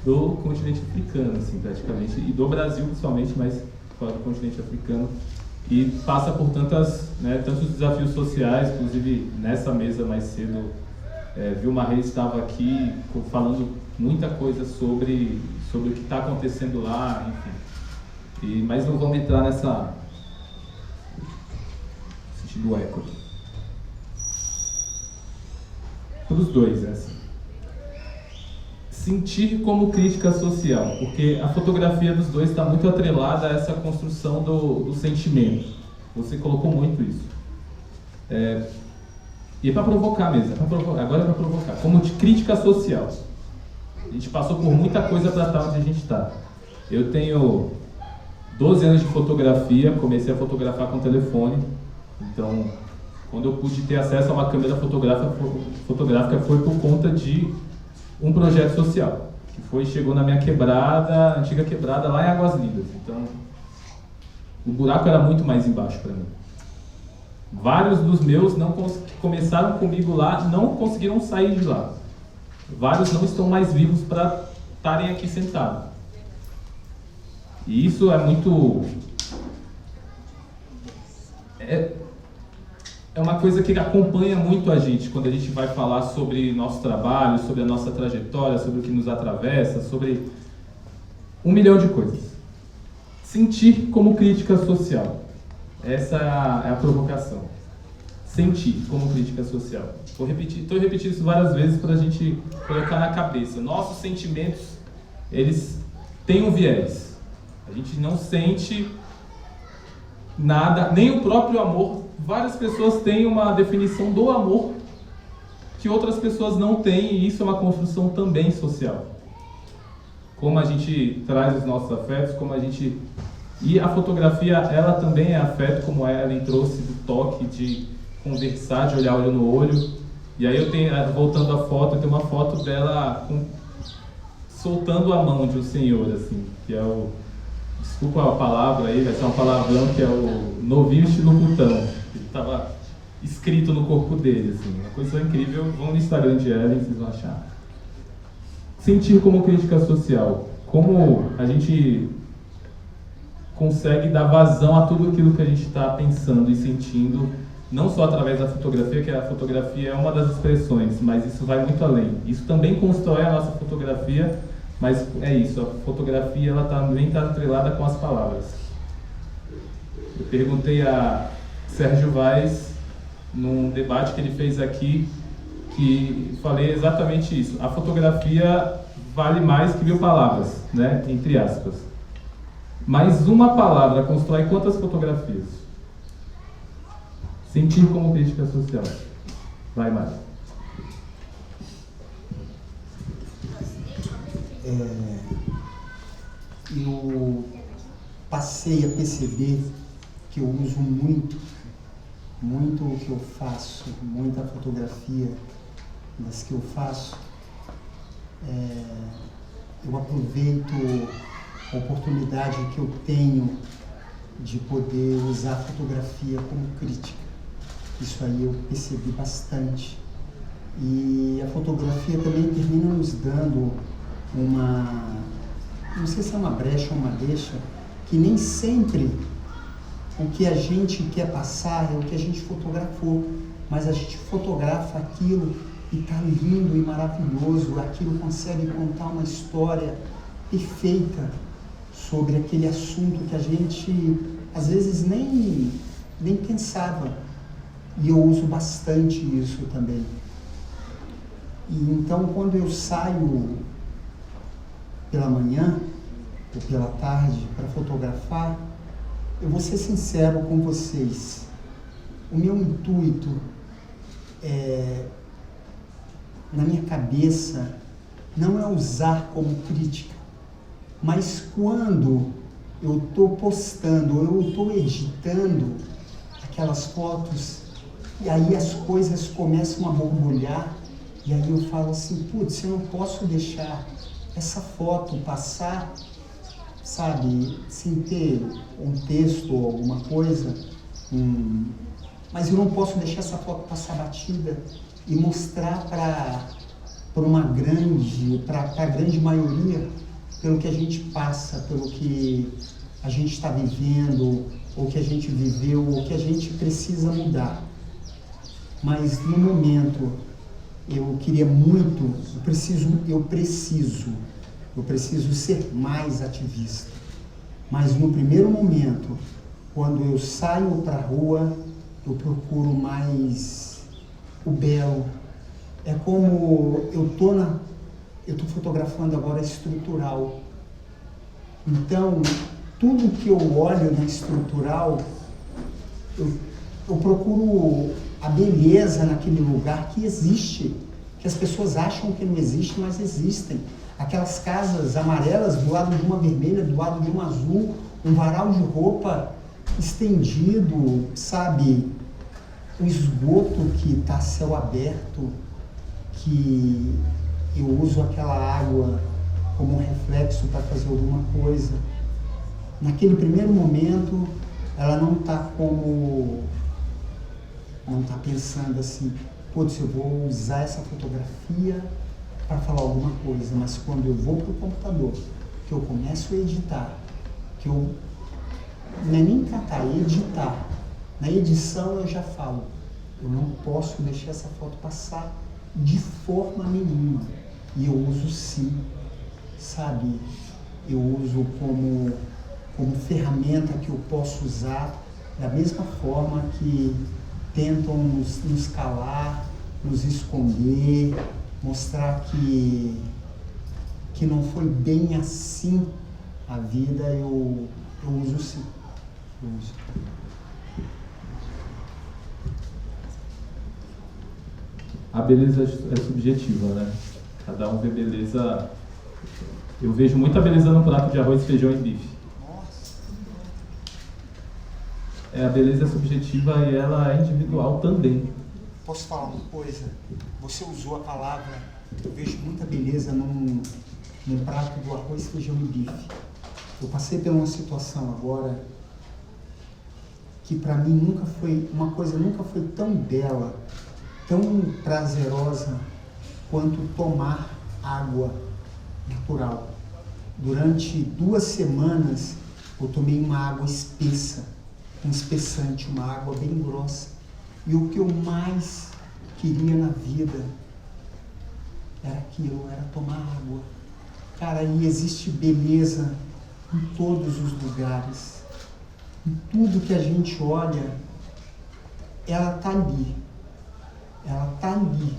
A: do continente africano, assim, praticamente, e do Brasil principalmente, mas fora do continente africano. E passa por tantos desafios sociais, inclusive nessa mesa mais cedo, Vilma Reis estava aqui falando muita coisa sobre o que está acontecendo lá, enfim. Mas não vamos entrar nessa sentido eco. Para os dois, assim. Sentir como crítica social, porque a fotografia dos dois está muito atrelada a essa construção do sentimento. Você colocou muito isso. E é para provocar mesmo, agora é para provocar. Como de crítica social. A gente passou por muita coisa para estar onde a gente está. Eu tenho 12 anos de fotografia, comecei a fotografar com telefone. Então, quando eu pude ter acesso a uma câmera fotográfica foi por conta de um projeto social, que chegou na minha quebrada, antiga quebrada, lá em Águas Lindas. Então, o buraco era muito mais embaixo para mim. Vários dos meus que começaram comigo lá não conseguiram sair de lá. Vários não estão mais vivos para estarem aqui sentados. E isso é muito... É uma coisa que acompanha muito a gente quando a gente vai falar sobre nosso trabalho, sobre a nossa trajetória, sobre o que nos atravessa, sobre 1 milhão de coisas. Sentir como crítica social. Essa é a provocação. Sentir como crítica social. Estou repetindo isso várias vezes para a gente colocar na cabeça. Nossos sentimentos, eles têm um viés. A gente não sente nada, nem o próprio amor. Várias pessoas têm uma definição do amor que outras pessoas não têm, e isso é uma construção também social. Como a gente traz os nossos afetos, E a fotografia, ela também é afeto, como a Ellen trouxe, do toque, de conversar, de olhar olho no olho. E aí voltando à foto, eu tenho uma foto dela soltando a mão de um senhor, assim, que é o, desculpa a palavra aí, vai ser um palavrão, que é o novinho estilo putão. Ele estava escrito no corpo dele, assim, uma coisa incrível. Vão no Instagram de Ellen, vocês vão achar. Sentir como crítica social. Como a gente consegue dar vazão a tudo aquilo que a gente está pensando e sentindo, não só através da fotografia, que a fotografia é uma das expressões, mas isso vai muito além. Isso também constrói a nossa fotografia, mas é isso, a fotografia ela também está atrelada com as palavras. Eu perguntei a Sérgio Vaz, num debate que ele fez aqui, que falei exatamente isso. A fotografia vale mais que 1000 palavras, né? Entre aspas. Mas uma palavra constrói quantas fotografias? Sentir como crítica social. Vai, Mário.
C: Eu passei a perceber que eu uso muito o que eu faço, muita fotografia das que eu faço. Eu aproveito a oportunidade que eu tenho de poder usar a fotografia como crítica. Isso aí eu percebi bastante. E a fotografia também termina nos dando não sei se é uma brecha ou uma deixa, que nem sempre o que a gente quer passar é o que a gente fotografou, mas a gente fotografa aquilo e está lindo e maravilhoso, aquilo consegue contar uma história perfeita sobre aquele assunto que a gente às vezes nem pensava. E eu uso bastante isso também. E então, quando eu saio pela manhã ou pela tarde para fotografar, eu vou ser sincero com vocês. O meu intuito na minha cabeça não é usar como crítica, mas quando eu estou postando, eu estou editando aquelas fotos, e aí as coisas começam a borbulhar, e aí eu falo assim, putz, eu não posso deixar essa foto passar, sabe, sem ter um texto ou alguma coisa, mas eu não posso deixar essa foto passar batida e mostrar para a grande maioria, pelo que a gente passa, pelo que a gente está vivendo, ou que a gente viveu, ou que a gente precisa mudar. Mas no momento eu queria muito, eu preciso ser mais ativista. Mas no primeiro momento, quando eu saio para a rua, eu procuro mais o belo. É como eu estou fotografando agora estrutural. Então, tudo que eu olho na estrutural, eu procuro a beleza naquele lugar que existe, que as pessoas acham que não existe, mas existem. Aquelas casas amarelas do lado de uma vermelha, do lado de uma azul, um varal de roupa estendido, sabe? O esgoto que está a céu aberto, que eu uso aquela água como um reflexo para fazer alguma coisa. Naquele primeiro momento, ela não está pensando assim, putz, eu vou usar essa fotografia para falar alguma coisa, mas quando eu vou para o computador, que eu começo a editar, que eu não é nem catar, é editar. Na edição eu já falo, eu não posso deixar essa foto passar de forma nenhuma. E eu uso sim, sabe? Eu uso como ferramenta que eu posso usar da mesma forma que tentam nos calar, nos esconder, mostrar que não foi bem assim a vida, eu uso sim. Eu uso.
A: A beleza é subjetiva, né? Cada um vê beleza. Eu vejo muita beleza no prato de arroz, feijão e bife. A beleza é subjetiva e ela é individual também.
C: Posso falar uma coisa? Você usou a palavra, eu vejo muita beleza num no prato do arroz, feijão e bife. Eu passei por uma situação agora que para mim uma coisa nunca foi tão bela, tão prazerosa quanto tomar água natural. Durante 2 semanas eu tomei uma água espessa, um espessante, uma água bem grossa. E o que eu mais queria na vida era aquilo, era tomar água. Cara, e existe beleza em todos os lugares. Em tudo que a gente olha, ela está ali. Ela está ali.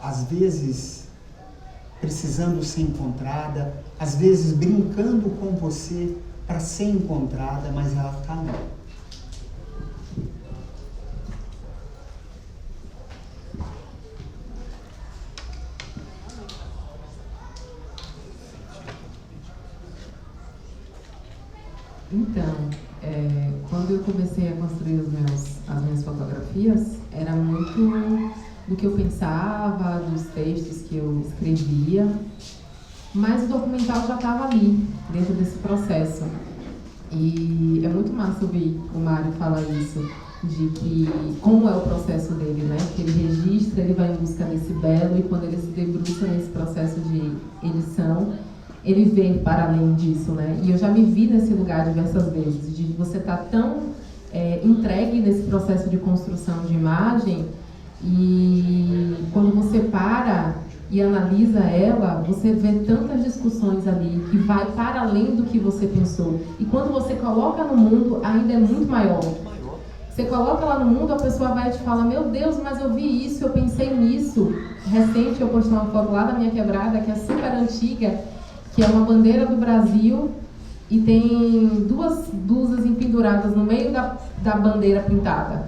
C: Às vezes precisando ser encontrada, às vezes brincando com você para ser encontrada, mas ela está ali.
B: Então, quando eu comecei a construir as minhas fotografias, era muito do que eu pensava, dos textos que eu escrevia, mas o documental já estava ali, dentro desse processo. E é muito massa ouvir o Mário falar isso, de que como é o processo dele, né? Que ele registra, ele vai em busca desse belo, e quando ele se debruça nesse processo de edição, ele vê para além disso, né? E eu já me vi nesse lugar diversas vezes, de você estar tão entregue nesse processo de construção de imagem, e quando você para e analisa ela, você vê tantas discussões ali que vai para além do que você pensou. E quando você coloca no mundo, ainda é muito maior. Você coloca lá no mundo, a pessoa vai e te fala: meu Deus, mas eu vi isso, eu pensei nisso. Recente eu postei uma foto lá da minha quebrada, que é super antiga, que é uma bandeira do Brasil, e tem 2 blusas empenduradas no meio da bandeira pintada.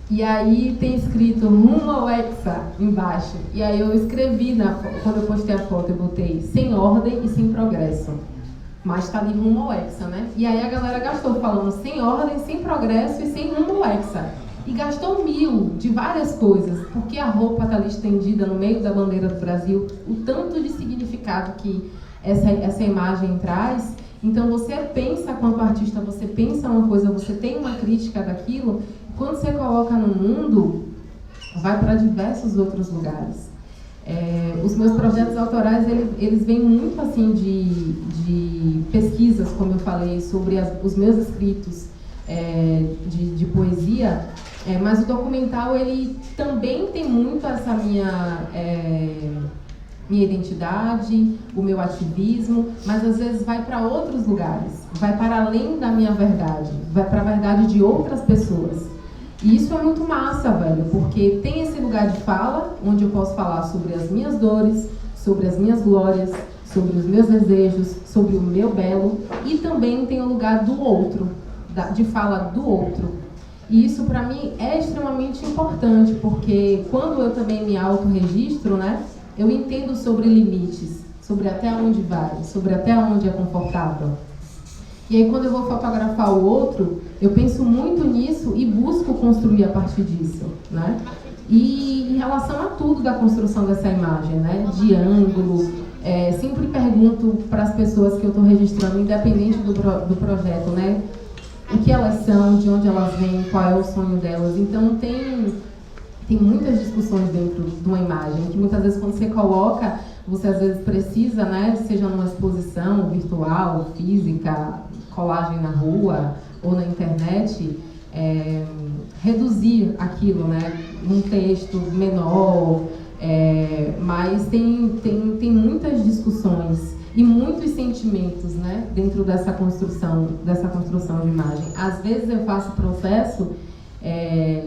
B: E aí tem escrito rumo ao Hexa embaixo. E aí eu escrevi, quando eu postei a foto, eu botei sem ordem e sem progresso. Mas tá ali rumo ao Hexa, né? E aí a galera gastou falando sem ordem, sem progresso e sem rumo ao Hexa. E gastou 1000 de várias coisas, porque a roupa tá ali estendida no meio da bandeira do Brasil, o tanto de significado que essa imagem traz. Então você pensa, quanto artista, você pensa uma coisa, você tem uma crítica daquilo, quando você coloca no mundo, vai para diversos outros lugares. Os meus projetos autorais, eles vêm muito assim de pesquisas, como eu falei, sobre os meus escritos de poesia, mas o documental, ele também tem muito essa minha identidade, o meu ativismo, mas às vezes vai para outros lugares, vai para além da minha verdade, vai para a verdade de outras pessoas. E isso é muito massa, velho, porque tem esse lugar de fala, onde eu posso falar sobre as minhas dores, sobre as minhas glórias, sobre os meus desejos, sobre o meu belo, e também tem o lugar do outro, de fala do outro. E isso para mim é extremamente importante, porque quando eu também me autorregistro, né, eu entendo sobre limites, sobre até onde vai, sobre até onde é confortável. E aí quando eu vou fotografar o outro, eu penso muito nisso e busco construir a partir disso, né? E em relação a tudo da construção dessa imagem, né? De ângulo, sempre pergunto para as pessoas que eu estou registrando, independente do projeto, né? O que elas são, de onde elas vêm, qual é o sonho delas. Então tem muitas discussões dentro de uma imagem, que muitas vezes quando você coloca, você às vezes precisa, né? Seja numa exposição virtual, física, colagem na rua ou na internet, reduzir aquilo, né, num texto menor, mas tem muitas discussões e muitos sentimentos, né, dentro dessa construção de imagem. Às vezes eu faço o processo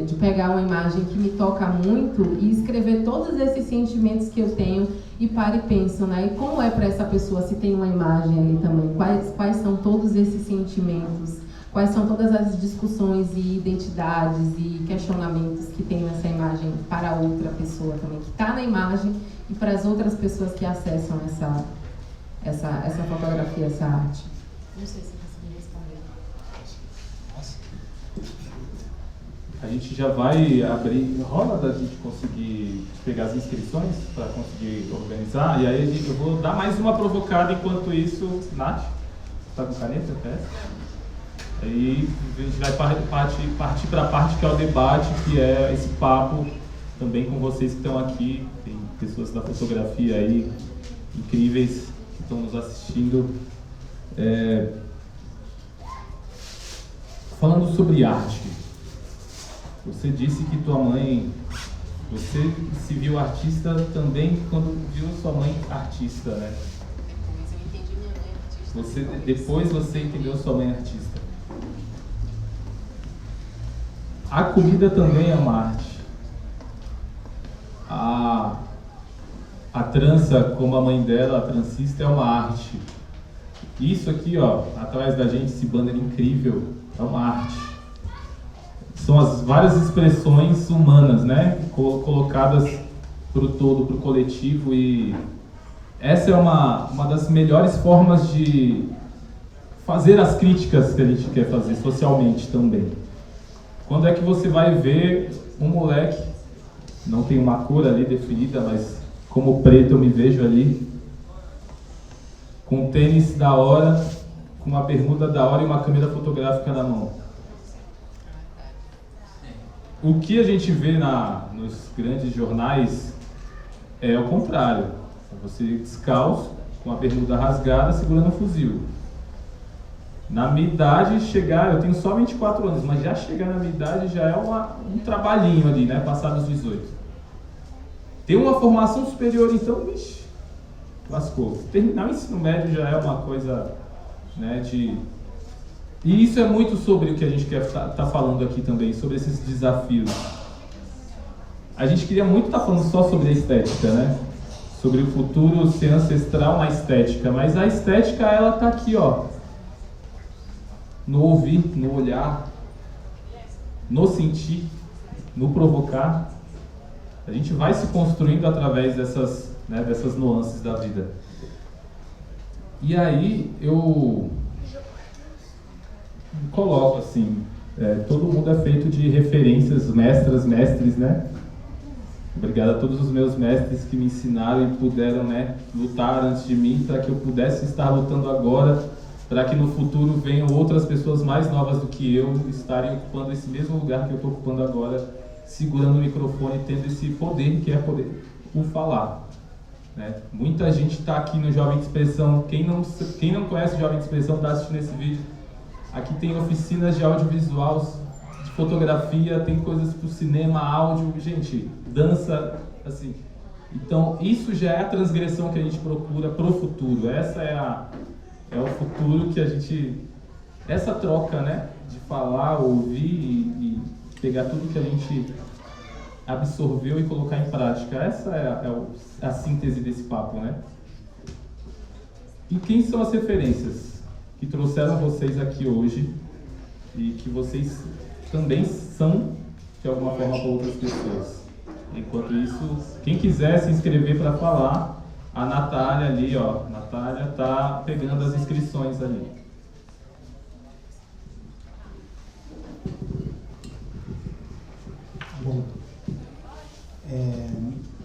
B: de pegar uma imagem que me toca muito e escrever todos esses sentimentos que eu tenho e paro e penso, né? E como é para essa pessoa, se tem uma imagem ali também, quais são todos esses sentimentos, quais são todas as discussões e identidades e questionamentos que tem nessa imagem para outra pessoa também, que está na imagem, e para as outras pessoas que acessam essa fotografia, essa arte. Não sei se consegui responder.
A: A gente já vai abrir, rola da gente conseguir pegar as inscrições para conseguir organizar, e aí eu vou dar mais uma provocada enquanto isso. Nath, tá com caneta? Aí a gente vai partir para a parte que é o debate, que é esse papo também com vocês que estão aqui, tem pessoas da fotografia aí incríveis que estão nos assistindo. Falando sobre arte, você disse que tua mãe, você se viu artista também quando viu sua mãe artista, né?
D: Depois eu entendi minha mãe artista.
A: Depois você entendeu sua mãe artista. A comida também é uma arte. A trança, como a mãe dela, a transista, é uma arte. Isso aqui, ó, atrás da gente, esse banner incrível, é uma arte. São as várias expressões humanas, né? Colocadas para o todo, para o coletivo, e essa é uma das melhores formas de fazer as críticas que a gente quer fazer socialmente também. Quando é que você vai ver um moleque, não tem uma cor ali definida, mas como preto eu me vejo ali, com um tênis da hora, com uma bermuda da hora e uma câmera fotográfica na mão? O que a gente vê nos grandes jornais é o contrário. Você descalço, com a bermuda rasgada, segurando um fuzil. Na minha idade, eu tenho só 24 anos, mas já chegar na minha idade já é um trabalhinho ali, né? Passar dos 18. Ter uma formação superior, então, vixe, lascou. Terminar o ensino médio já é uma coisa, né, E isso é muito sobre o que a gente quer tá falando aqui também, sobre esses desafios. A gente queria muito estar falando só sobre a estética, né? Sobre o futuro ser ancestral na estética, mas a estética, ela tá aqui, ó. No ouvir, no olhar, no sentir, no provocar. A gente vai se construindo através dessas nuances da vida. E aí eu coloco assim, todo mundo é feito de referências, mestres, né? Obrigado a todos os meus mestres que me ensinaram e puderam, né, lutar antes de mim para que eu pudesse estar lutando agora, para que no futuro venham outras pessoas mais novas do que eu estarem ocupando esse mesmo lugar que eu estou ocupando agora, segurando o microfone, tendo esse poder que é poder o falar, né? Muita gente está aqui no Jovem de Expressão. Quem não conhece o Jovem de Expressão está assistindo esse vídeo. Aqui tem oficinas de audiovisual, de fotografia, tem coisas para o cinema, áudio, gente, dança, assim. Então isso já é a transgressão que a gente procura para o futuro. Essa é o futuro que a gente, essa troca, né, de falar, ouvir e pegar tudo que a gente absorveu e colocar em prática. Essa é a síntese desse papo, né? E quem são as referências que trouxeram vocês aqui hoje e que vocês também são, de alguma forma, para outras pessoas? Enquanto isso, quem quiser se inscrever para falar, a Natália ali, ó, a Natália tá pegando as inscrições ali.
C: Bom,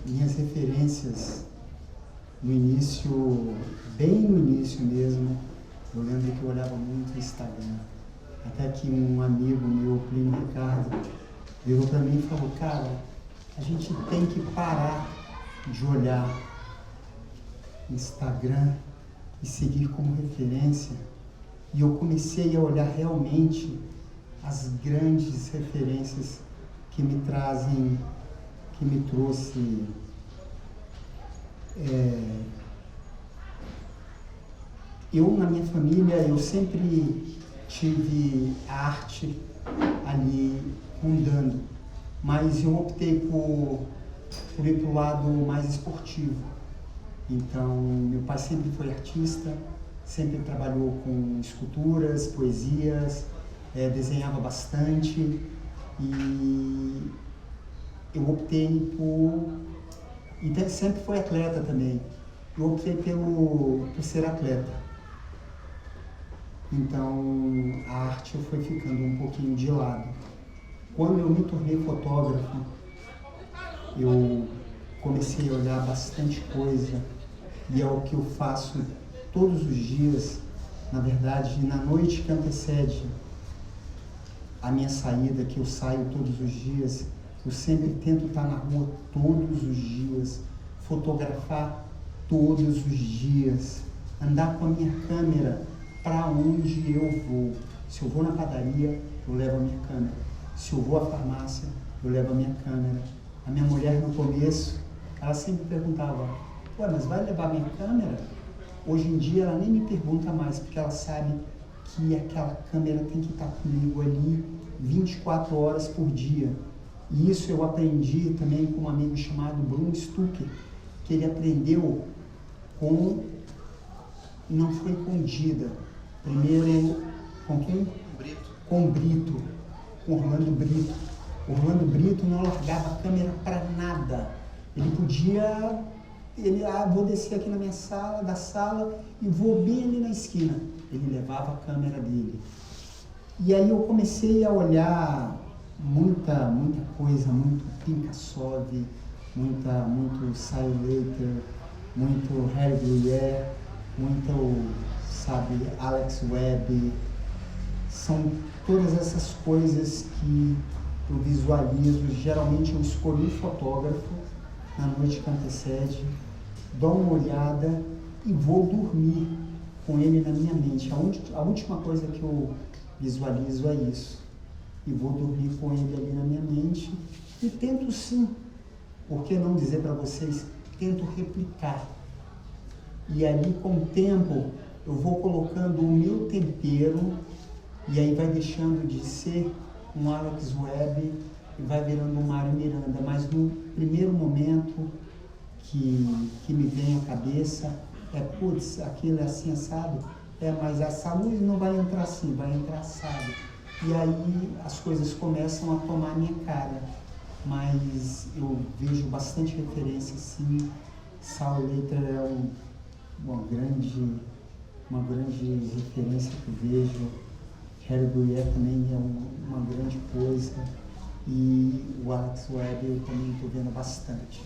C: minhas referências no início, bem no início mesmo, eu lembro que eu olhava muito o Instagram. Até que um amigo meu, primo Ricardo, virou para mim e falou: cara, a gente tem que parar de olhar Instagram e seguir como referência. E eu comecei a olhar realmente as grandes referências que me trouxe eu, na minha família, eu sempre tive a arte ali rondando, mas eu optei por ir para o lado mais esportivo. Então, meu pai sempre foi artista, sempre trabalhou com esculturas, poesias, desenhava bastante, e eu optei e sempre foi atleta também. Eu optei por ser atleta. Então, a arte foi ficando um pouquinho de lado. Quando eu me tornei fotógrafo, eu comecei a olhar bastante coisa, e é o que eu faço todos os dias. Na verdade, na noite que antecede a minha saída, que eu saio todos os dias, eu sempre tento estar na rua todos os dias, fotografar todos os dias, andar com a minha câmera para onde eu vou. Se eu vou na padaria, eu levo a minha câmera. Se eu vou à farmácia, eu levo a minha câmera. A minha mulher, no começo, ela sempre perguntava: ué, mas vai levar a minha câmera? Hoje em dia ela nem me pergunta mais, porque ela sabe que aquela câmera tem que estar comigo ali 24 horas por dia. E isso eu aprendi também com um amigo chamado Bruno Stucker, que ele aprendeu com... não foi com Dida. Primeiro, com quem?
E: Brito.
C: Com Brito, com Orlando Brito. Orlando Brito não largava a câmera para nada. Ele podia... vou descer aqui na minha sala, da sala, e vou bem ali na esquina. Ele levava a câmera dele. E aí eu comecei a olhar muita coisa, muito Picasso, muito Cy Leiter, muito Harry Breuer, muito, sabe, Alex Webb. São todas essas coisas que eu visualizo. Geralmente eu escolho um fotógrafo na noite que antecede, dou uma olhada e vou dormir com ele na minha mente. A última coisa que eu visualizo é isso. E vou dormir com ele ali na minha mente e tento sim, por que não dizer para vocês, tento replicar. E ali com o tempo eu vou colocando o meu tempero e aí vai deixando de ser um Alex Webb e vai virando um Mário Miranda. Mas no primeiro momento que me vem à cabeça é, putz, aquilo é assim assado, mas essa luz não vai entrar assim, vai entrar assado. E aí as coisas começam a tomar a minha cara. Mas eu vejo bastante referência, sim. Cy Leiter é uma grande referência que eu vejo. Harry Breuer também é uma grande coisa. E o Alex Webb eu também estou vendo bastante.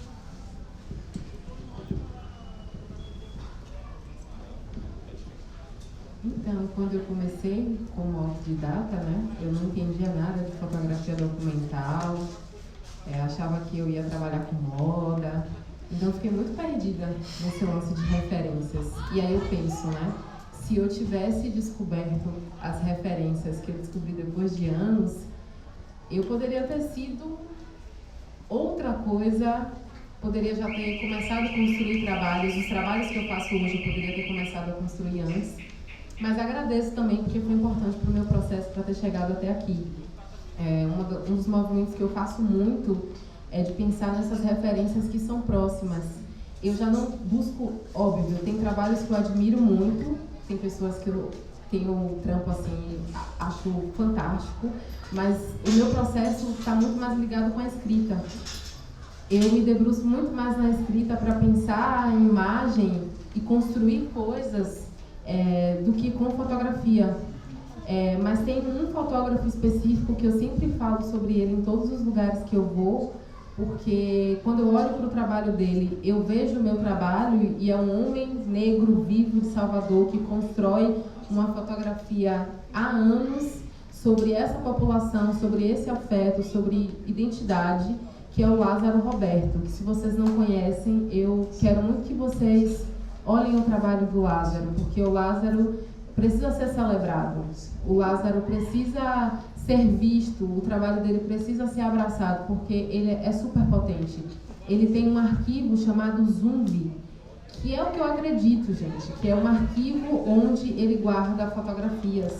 B: Então, quando eu comecei como autodidata, né, eu não entendia nada de fotografia documental, achava que eu ia trabalhar com moda, então fiquei muito perdida nesse lance de referências. E aí eu penso, né, se eu tivesse descoberto as referências que eu descobri depois de anos, eu poderia ter sido outra coisa, poderia já ter começado a construir trabalhos, os trabalhos que eu faço hoje eu poderia ter começado a construir antes. Mas agradeço também, porque foi importante para o meu processo para ter chegado até aqui. Um dos movimentos que eu faço muito é de pensar nessas referências que são próximas. Eu já não busco, óbvio, tem trabalhos que eu admiro muito, tem pessoas que eu tenho um trampo assim, acho fantástico, mas o meu processo está muito mais ligado com a escrita. Eu me debruço muito mais na escrita para pensar em imagem e construir coisas do que com fotografia. Mas tem um fotógrafo específico que eu sempre falo sobre ele em todos os lugares que eu vou, porque quando eu olho para o trabalho dele, eu vejo o meu trabalho e é um homem negro vivo de Salvador que constrói uma fotografia há anos sobre essa população, sobre esse afeto, sobre identidade, que é o Lázaro Roberto, que se vocês não conhecem, eu quero muito que vocês olhem o trabalho do Lázaro, porque o Lázaro precisa ser celebrado, o Lázaro precisa ser visto, o trabalho dele precisa ser abraçado, porque ele é super potente. Ele tem um arquivo chamado Zumbi, que é o que eu acredito, gente, que é um arquivo onde ele guarda fotografias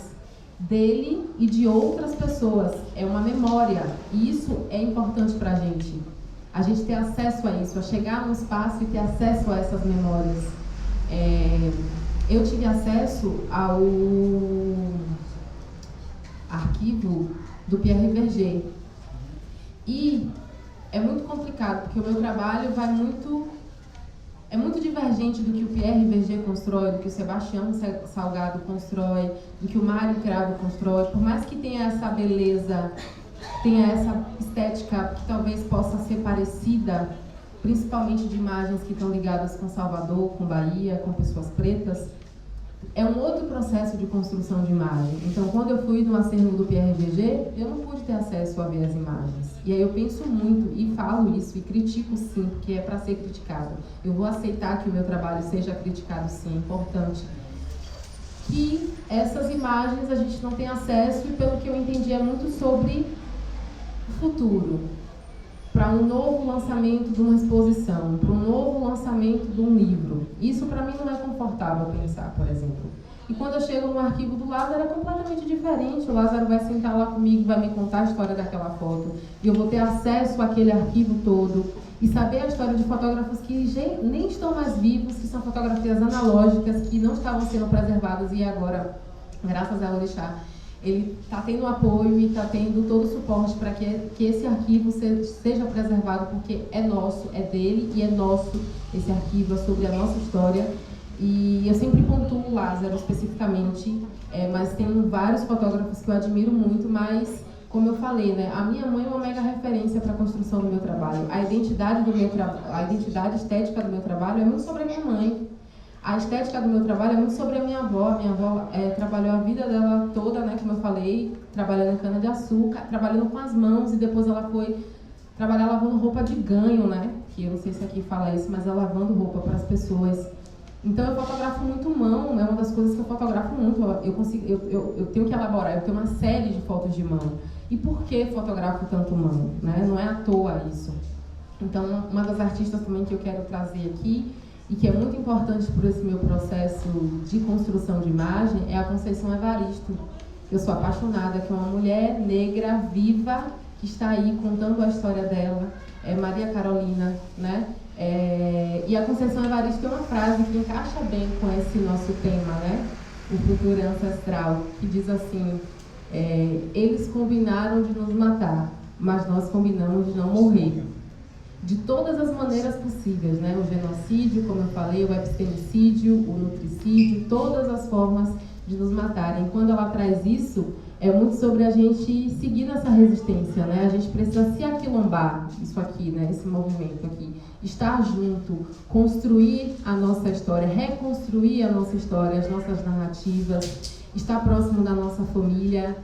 B: dele e de outras pessoas. É uma memória, e isso é importante pra gente. A gente ter acesso a isso, a chegar no espaço e ter acesso a essas memórias. Eu tive acesso ao arquivo do Pierre Verger. E é muito complicado, porque o meu trabalho é muito divergente do que o Pierre Verger constrói, do que o Sebastião Salgado constrói, do que o Mário Cravo constrói. Por mais que tenha essa beleza tenha essa estética que talvez possa ser parecida, principalmente de imagens que estão ligadas com Salvador, com Bahia, com pessoas pretas, é um outro processo de construção de imagem. Então, quando eu fui no acervo do PRGG, eu não pude ter acesso a ver as imagens. E aí eu penso muito e falo isso e critico sim, porque é para ser criticado. Eu vou aceitar que o meu trabalho seja criticado sim, é importante. Que essas imagens a gente não tem acesso e, pelo que eu entendi, é muito sobre o futuro. Para um novo lançamento de uma exposição, para um novo lançamento de um livro. Isso para mim não é confortável pensar, por exemplo. E quando eu chego no arquivo do Lázaro é completamente diferente. O Lázaro vai sentar lá comigo, vai me contar a história daquela foto. E eu vou ter acesso àquele arquivo todo e saber a história de fotógrafos que nem estão mais vivos, que são fotografias analógicas, que não estavam sendo preservadas e agora, graças a Orixá, ele está tendo apoio e está tendo todo o suporte para que esse arquivo seja preservado, porque é nosso, é dele e é nosso esse arquivo, é sobre a nossa história. E eu sempre pontuo o Lázaro especificamente, mas tem vários fotógrafos que eu admiro muito, mas, como eu falei, né, a minha mãe é uma mega referência para a construção do meu trabalho. A identidade estética do meu trabalho é muito sobre a minha mãe. A estética do meu trabalho é muito sobre a minha avó. A minha avó trabalhou a vida dela toda, né, como eu falei, trabalhando em cana-de-açúcar, trabalhando com as mãos, e depois ela foi trabalhar lavando roupa de ganho, né, que eu não sei se aqui fala isso, mas é lavando roupa para as pessoas. Então eu fotografo muito mão, é uma das coisas que eu fotografo muito. Eu tenho que elaborar, eu tenho uma série de fotos de mão. E por que fotografo tanto mão, né? Não é à toa isso. Então, uma das artistas também que eu quero trazer aqui, e que é muito importante para esse meu processo de construção de imagem, é a Conceição Evaristo. Eu sou apaixonada, que é uma mulher negra, viva, que está aí contando a história dela, é Maria Carolina, né? E a Conceição Evaristo tem uma frase que encaixa bem com esse nosso tema, né? O futuro ancestral, que diz assim, eles combinaram de nos matar, mas nós combinamos de não morrer. De todas as maneiras possíveis, né? O genocídio, como eu falei, o epistemicídio, o nutricídio, todas as formas de nos matarem. E quando ela traz isso, é muito sobre a gente seguir nessa resistência, né? A gente precisa se aquilombar, isso aqui, né? Esse movimento aqui. Estar junto, construir a nossa história, reconstruir a nossa história, as nossas narrativas, estar próximo da nossa família,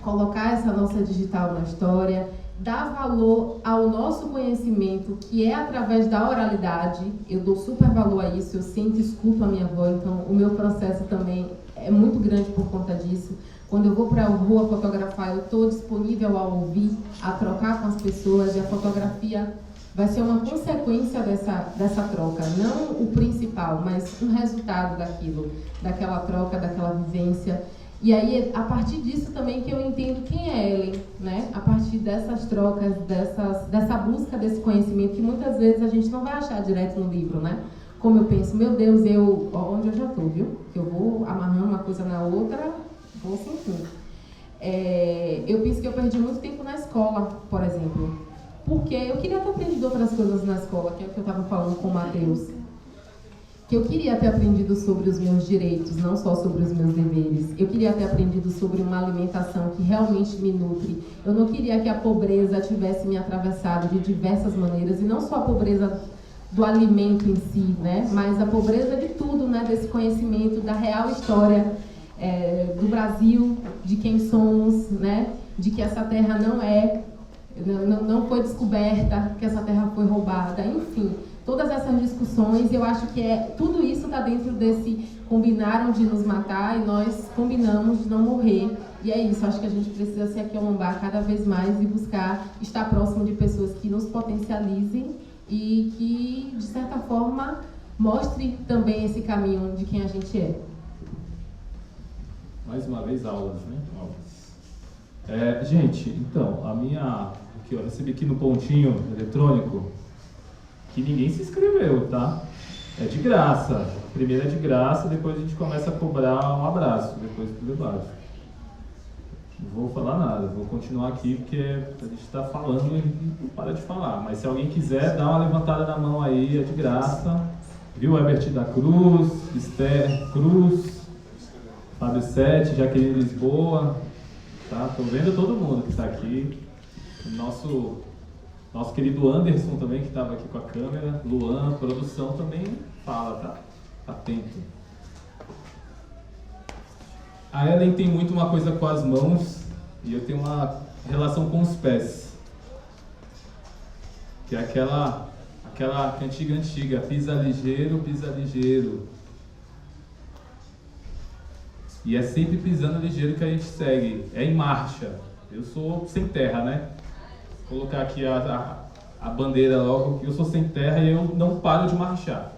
B: colocar essa nossa digital na história, dar valor ao nosso conhecimento, que é através da oralidade. Eu dou super valor a isso, eu sempre escuto a minha voz, então o meu processo também é muito grande por conta disso. Quando eu vou para a rua fotografar, eu estou disponível a ouvir, a trocar com as pessoas, e a fotografia vai ser uma consequência dessa troca, não o principal, mas um resultado daquilo, daquela troca, daquela vivência. E aí, a partir disso também que eu entendo quem é Ellen, né? A partir dessas trocas, dessa busca desse conhecimento, que muitas vezes a gente não vai achar direto no livro, né? Como eu penso, meu Deus, onde eu já estou, viu? Que eu vou amarrando uma coisa na outra, vou sem fim. Eu penso que eu perdi muito tempo na escola, por exemplo, porque eu queria ter aprendido outras coisas na escola, que é o que eu estava falando com o Matheus. Que eu queria ter aprendido sobre os meus direitos, não só sobre os meus deveres. Eu queria ter aprendido sobre uma alimentação que realmente me nutre. Eu não queria que a pobreza tivesse me atravessado de diversas maneiras, e não só a pobreza do alimento em si, né? Mas a pobreza de tudo, né? Desse conhecimento da real história do Brasil, de quem somos, né? De que essa terra não foi descoberta, que essa terra foi roubada, enfim. Todas essas discussões, eu acho que tudo isso está dentro desse combinaram de nos matar e nós combinamos de não morrer. E é isso, acho que a gente precisa se aquilombar cada vez mais e buscar estar próximo de pessoas que nos potencializem e que, de certa forma, mostre também esse caminho de quem a gente é.
A: Mais uma vez, aulas, né? Aulas. Gente, então, o que eu recebi aqui no pontinho eletrônico, que ninguém se inscreveu, tá? É de graça. Primeiro é de graça, depois a gente começa a cobrar um abraço, depois do debate. Não vou falar nada, vou continuar aqui porque a gente está falando e não para de falar. Mas se alguém quiser, dá uma levantada na mão aí, é de graça. Viu? Herbert da Cruz, Esther Cruz, Fábio Sete, Jaqueline Lisboa, Tá? Tô vendo todo mundo que está aqui. Nosso querido Anderson também, que estava aqui com a câmera. Luan, produção também fala, tá? Atento. A Ellen tem muito uma coisa com as mãos e eu tenho uma relação com os pés. Que é aquela cantiga antiga, pisa ligeiro, pisa ligeiro. E é sempre pisando ligeiro que a gente segue, é em marcha. Eu sou sem terra, né? Vou colocar aqui a bandeira logo, que eu sou sem terra e eu não paro de marchar.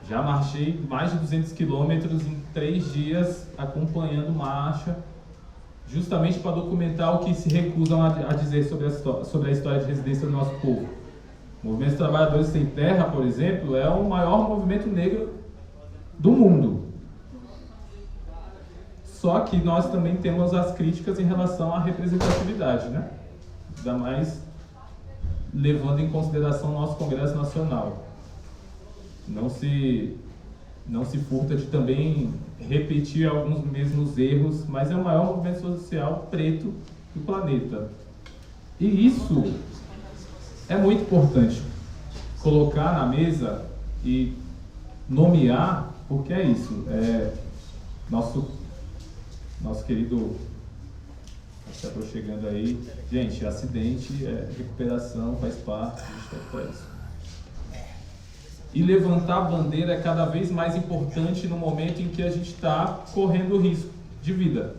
A: Já marchei mais de 200 quilômetros em 3 dias, acompanhando marcha, justamente para documentar o que se recusam a dizer sobre a história de residência do nosso povo. O Movimento dos Trabalhadores Sem Terra, por exemplo, é o maior movimento negro do mundo. Só que nós também temos as críticas em relação à representatividade, né? Ainda mais levando em consideração o nosso Congresso Nacional. Não se furta de também repetir alguns mesmos erros, mas é o maior movimento social preto do planeta. E isso é muito importante colocar na mesa e nomear, porque é isso. Nosso querido, já estou chegando aí, gente, acidente, recuperação, faz parte, a gente está para isso. E levantar a bandeira é cada vez mais importante no momento em que a gente está correndo risco de vida.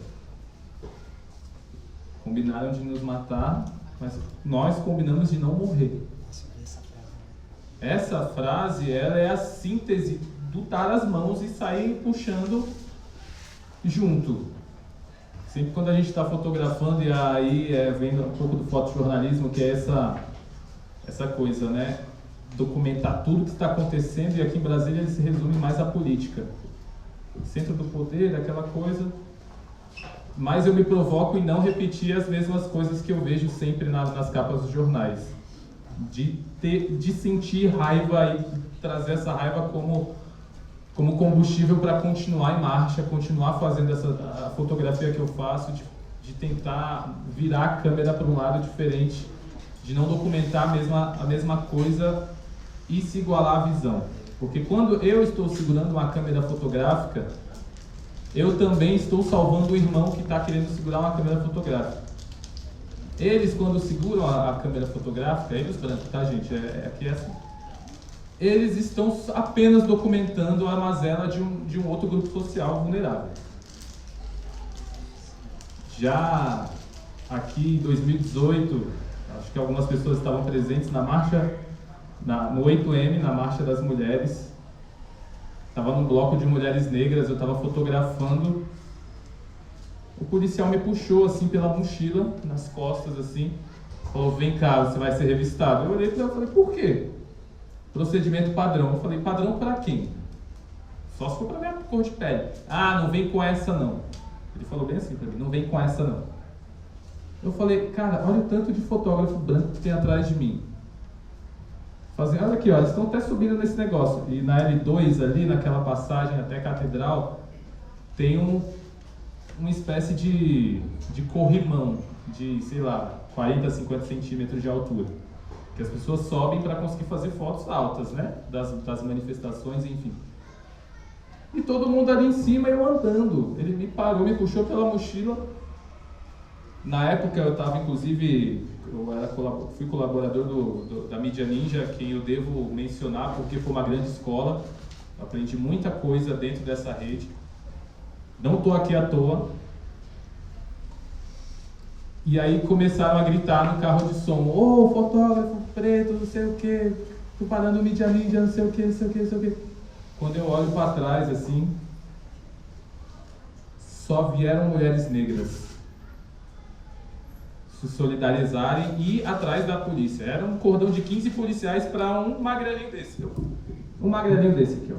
A: Combinaram de nos matar, mas nós combinamos de não morrer. Essa frase, ela é a síntese do dar as mãos e sair puxando junto. Sempre quando a gente está fotografando e aí vendo um pouco do fotojornalismo, que é essa coisa, né? Documentar tudo que está acontecendo, e aqui em Brasília ele se resume mais à política. Centro do poder, aquela coisa. Mas eu me provoco em não repetir as mesmas coisas que eu vejo sempre nas capas dos jornais. De sentir raiva e trazer essa raiva como combustível para continuar em marcha, continuar fazendo a fotografia que eu faço, de tentar virar a câmera para um lado diferente, de não documentar a mesma coisa e se igualar à visão. Porque quando eu estou segurando uma câmera fotográfica, eu também estou salvando o irmão que está querendo segurar uma câmera fotográfica. Eles, quando seguram a câmera fotográfica, eles brancos, tá, gente? Aqui é assim. Eles estão apenas documentando a mazela de um outro grupo social vulnerável. Já aqui em 2018, acho que algumas pessoas estavam presentes na marcha, no 8M, na Marcha das Mulheres. Estava num bloco de mulheres negras, eu estava fotografando. O policial me puxou assim pela mochila, nas costas assim, falou: vem cá, você vai ser revistado. Eu olhei para ele e falei: por quê? Procedimento padrão. Eu falei: padrão para quem? Só se for para minha cor de pele. Ah, não vem com essa não. Ele falou bem assim para mim: não vem com essa não. Eu falei: cara, olha o tanto de fotógrafo branco que tem atrás de mim. Olha aqui, ó, eles estão até subindo nesse negócio. E na L2 ali, naquela passagem até a Catedral, tem uma espécie de corrimão de, sei lá, 40, 50 centímetros de altura. Que as pessoas sobem para conseguir fazer fotos altas, né? Das manifestações, enfim. E todo mundo ali em cima, eu andando. Ele me parou, me puxou pela mochila. Na época eu estava, inclusive, fui colaborador da Mídia Ninja, quem eu devo mencionar porque foi uma grande escola. Eu aprendi muita coisa dentro dessa rede. Não estou aqui à toa. E aí começaram a gritar no carro de som: ô, fotógrafo preto, não sei o que, tô parando o Mídia Ninja, não sei o que, não sei o que, não sei o que. Quando eu olho para trás assim, só vieram mulheres negras se solidarizarem e ir atrás da polícia. Era um cordão de 15 policiais para um magrelinho desse. Um magrelinho desse aqui, ó.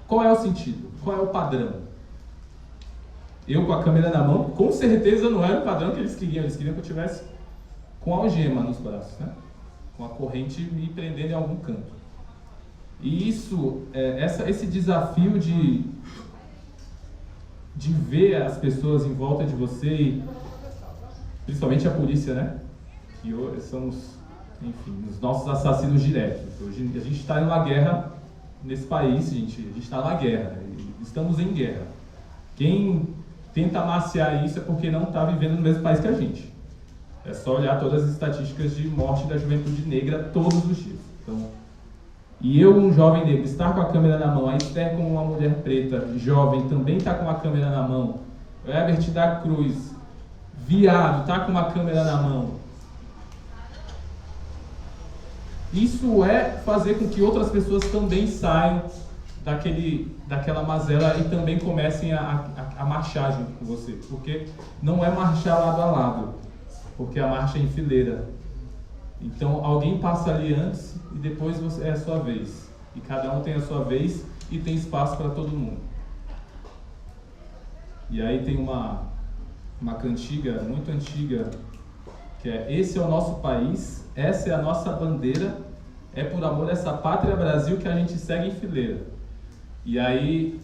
A: Qual é o sentido? Qual é o padrão? Eu com a câmera na mão, com certeza não era o padrão que eles queriam. Eles queriam que eu tivesse com a algema nos braços, né? Com a corrente me prendendo em algum canto. E isso, esse desafio de de ver as pessoas em volta de você, e principalmente a polícia, né? Que são os nossos assassinos diretos. Hoje a gente está em uma guerra nesse país, gente. A gente está numa guerra. Estamos em guerra. Quem tenta amaciar isso é porque não está vivendo no mesmo país que a gente. É só olhar todas as estatísticas de morte da juventude negra todos os dias. Então, e eu, um jovem negro, estar com a câmera na mão, a Esther, como uma mulher preta, jovem, também está com a câmera na mão, o Herbert da Cruz, viado, está com uma câmera na mão. Isso é fazer com que outras pessoas também saiam daquela mazela e também comecem a marchar junto com você. Porque não é marchar lado a lado, porque a marcha é em fileira. Então alguém passa ali antes e depois é a sua vez. E cada um tem a sua vez e tem espaço para todo mundo. E aí tem uma cantiga muito antiga, que é: esse é o nosso país, essa é a nossa bandeira, é por amor a essa pátria Brasil que a gente segue em fileira. E aí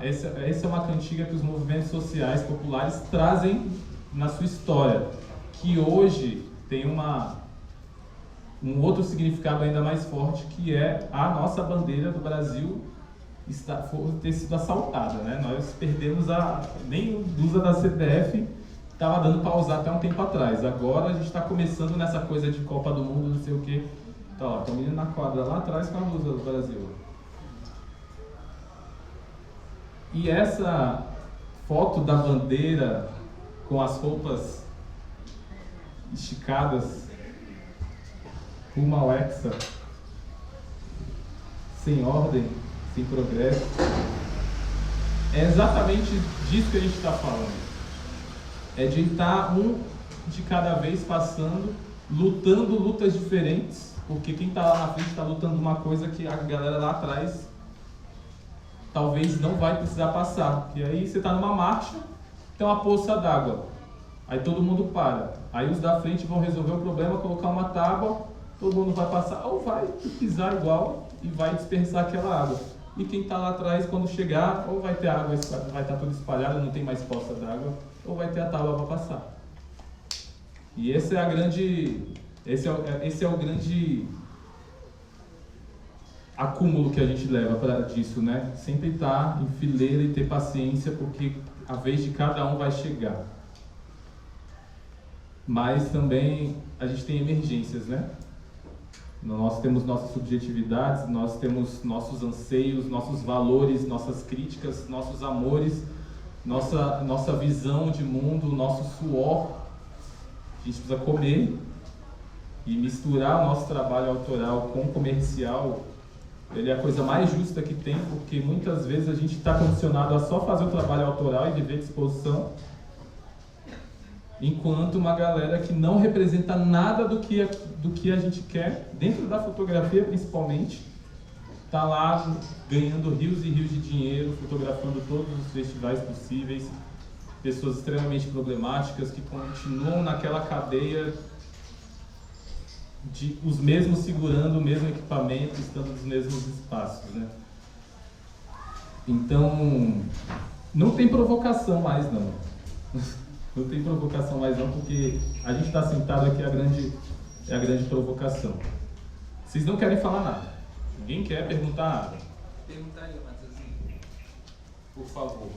A: essa é uma cantiga que os movimentos sociais populares trazem na sua história, que hoje tem um outro significado ainda mais forte, que é a nossa bandeira do Brasil ter sido assaltada, né? Nós perdemos nem o blusa da CBF estava dando para usar até um tempo atrás. Agora a gente está começando nessa coisa de Copa do Mundo, não sei o que. Tá lá, tem um menino na quadra lá atrás com a blusa do Brasil. E essa foto da bandeira com as roupas esticadas, rumo ao Hexa, sem ordem, sem progresso, é exatamente disso que a gente está falando. É de estar um de cada vez passando, lutando lutas diferentes, porque quem está lá na frente está lutando uma coisa que a galera lá atrás talvez não vai precisar passar. E aí você está numa marcha, tem uma poça d'água, aí todo mundo para, aí os da frente vão resolver o problema, colocar uma tábua, todo mundo vai passar, ou vai pisar igual e vai dispersar aquela água. E quem está lá atrás, quando chegar, ou vai ter água, vai estar tudo espalhado, não tem mais poça d'água, ou vai ter a tábua para passar. E esse é o grande acúmulo que a gente leva disso, né? Sempre estar em fileira e ter paciência, porque a vez de cada um vai chegar. Mas também a gente tem emergências, né? Nós temos nossas subjetividades, nós temos nossos anseios, nossos valores, nossas críticas, nossos amores, nossa visão de mundo, nosso suor. A gente precisa comer, e misturar o nosso trabalho autoral com o comercial, ele é a coisa mais justa que tem, porque muitas vezes a gente está condicionado a só fazer o trabalho autoral e viver de exposição, enquanto uma galera que não representa nada do que a gente quer, dentro da fotografia principalmente, está lá ganhando rios e rios de dinheiro, fotografando todos os festivais possíveis, pessoas extremamente problemáticas que continuam naquela cadeia de os mesmos segurando o mesmo equipamento, estando nos mesmos espaços, né? Então, não tem provocação mais não. Não tem provocação mais não, porque a gente está sentado aqui, é a grande provocação. Vocês não querem falar nada. Ninguém quer perguntar nada.
E: Perguntaria, Matheusinho.
A: Por favor.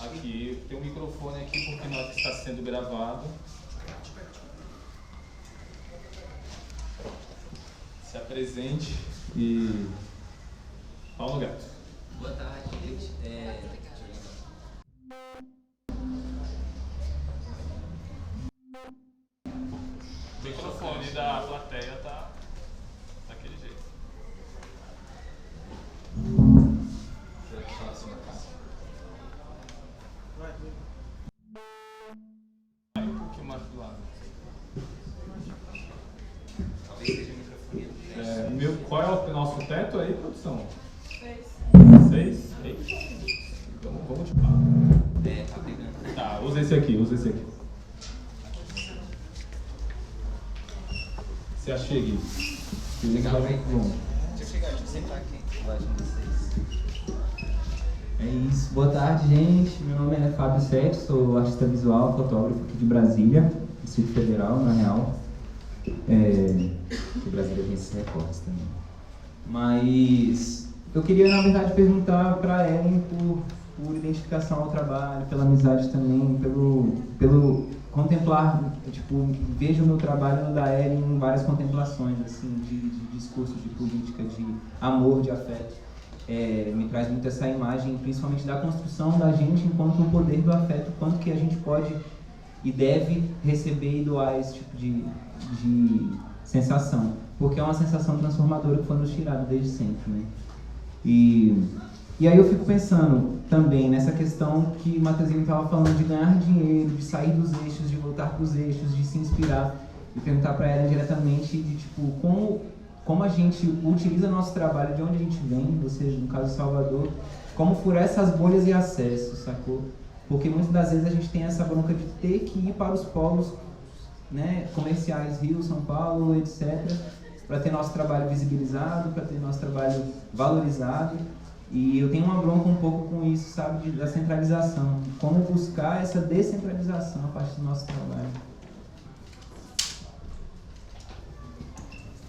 A: Aqui, tem um microfone aqui porque nós está sendo gravado. Se apresente e Paulo Gato.
E: Boa tarde, gente.
A: O microfone da plateia tá daquele jeito.
E: Será que fala assim na casa?
A: Vai um pouquinho mais do lado.
E: Talvez seja o microfone.
A: Qual é o nosso teto aí, produção? 6? Então vamos de papo.
E: Tá pegando.
A: Tá, usa esse aqui. Se achegue.
E: Legal,
A: Vai
E: vem.
A: pronto.
E: Deixa eu chegar, deixa eu sentar aqui embaixo de vocês.
F: É isso. Boa tarde, gente. Meu nome é Fábio Sete, sou artista visual, fotógrafo aqui de Brasília, Distrito Federal, na real. De Brasília tem esses recortes também. Mas eu queria, na verdade, perguntar para a Ellen por identificação ao trabalho, pela amizade também, pelo contemplar, tipo, vejo o meu trabalho no da Ellen em várias contemplações, assim, de discursos de política, de amor, de afeto. Me traz muito essa imagem, principalmente da construção da gente enquanto o poder do afeto, quanto que a gente pode e deve receber e doar esse tipo de sensação, porque é uma sensação transformadora que foi nos tirada desde sempre, né? E aí eu fico pensando também nessa questão que o Matheusinho estava falando de ganhar dinheiro, de sair dos eixos, de voltar para os eixos, de se inspirar, e perguntar para ela diretamente de tipo como a gente utiliza nosso trabalho, de onde a gente vem, ou seja, no caso Salvador, como furar essas bolhas e acessos, sacou? Porque muitas das vezes a gente tem essa bronca de ter que ir para os polos, né, comerciais, Rio, São Paulo, etc., para ter nosso trabalho visibilizado, para ter nosso trabalho valorizado. E eu tenho uma bronca um pouco com isso, sabe, da centralização. Como buscar essa descentralização a partir do nosso trabalho.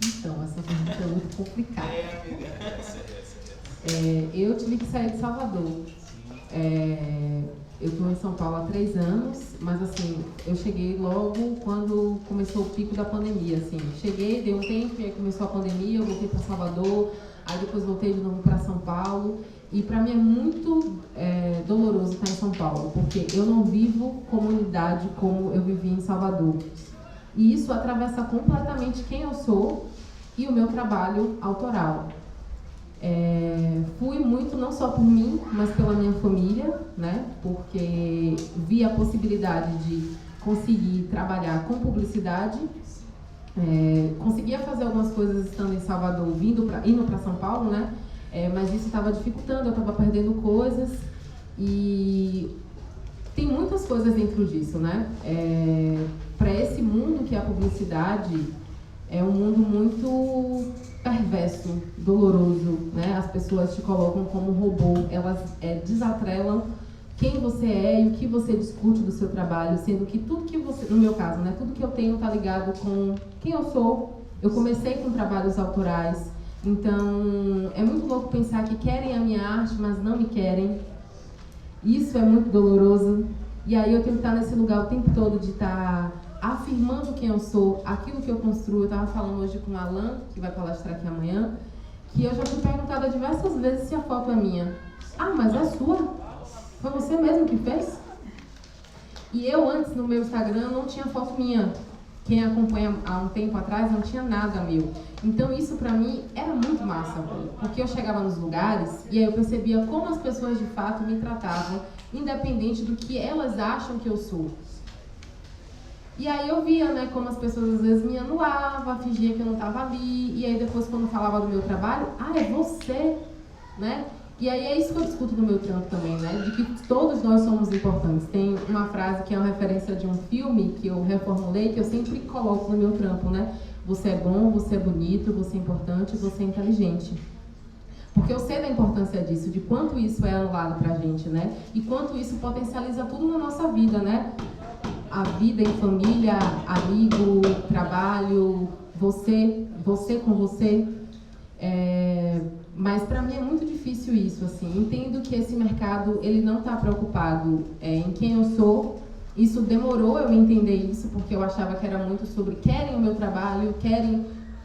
B: Então, essa pergunta é muito complicada. Eu tive que sair de Salvador. Eu estou em São Paulo há 3 anos, mas assim, eu cheguei logo quando começou o pico da pandemia, assim. Cheguei, deu um tempo, e aí começou a pandemia, eu voltei para Salvador, aí depois voltei de novo para São Paulo. E para mim é muito doloroso estar em São Paulo, porque eu não vivo comunidade como eu vivi em Salvador. E isso atravessa completamente quem eu sou e o meu trabalho autoral. Fui muito, não só por mim, mas pela minha família, né? Porque vi a possibilidade de conseguir trabalhar com publicidade. Conseguia fazer algumas coisas estando em Salvador, indo para São Paulo, né? Mas isso estava dificultando, eu estava perdendo coisas. E tem muitas coisas dentro disso, né? Para esse mundo que é a publicidade, é um mundo muito perverso, doloroso, né? As pessoas te colocam como robô, elas desatrelam quem você é e o que você discute do seu trabalho, sendo que tudo que você, no meu caso, né, tudo que eu tenho está ligado com quem eu sou. Eu comecei com trabalhos autorais, então é muito louco pensar que querem a minha arte, mas não me querem. Isso é muito doloroso. E aí eu tenho que estar nesse lugar o tempo todo de estar afirmando quem eu sou, aquilo que eu construo. Eu estava falando hoje com o Alan, que vai palestrar aqui amanhã, que eu já fui perguntada diversas vezes se a foto é minha. Ah, mas é sua? Foi você mesmo que fez? E eu antes no meu Instagram não tinha foto minha. Quem acompanha há um tempo atrás não tinha nada meu. Então isso pra mim era muito massa, porque eu chegava nos lugares e aí eu percebia como as pessoas de fato me tratavam, independente do que elas acham que eu sou. E aí eu via, né, como as pessoas às vezes me anulavam, fingia que eu não estava ali, e aí depois quando falava do meu trabalho, é você, né? E aí é isso que eu discuto no meu trampo também, né, de que todos nós somos importantes. Tem uma frase que é uma referência de um filme que eu reformulei, que eu sempre coloco no meu trampo, né? Você é bom, você é bonito, você é importante, você é inteligente. Porque eu sei da importância disso, de quanto isso é anulado pra gente, né? E quanto isso potencializa tudo na nossa vida, né? A vida em família, amigo, trabalho, você com você. Mas para mim é muito difícil isso, assim. Entendo que esse mercado, ele não está preocupado em quem eu sou. Isso demorou eu entender isso, porque eu achava que era muito sobre querem o meu trabalho,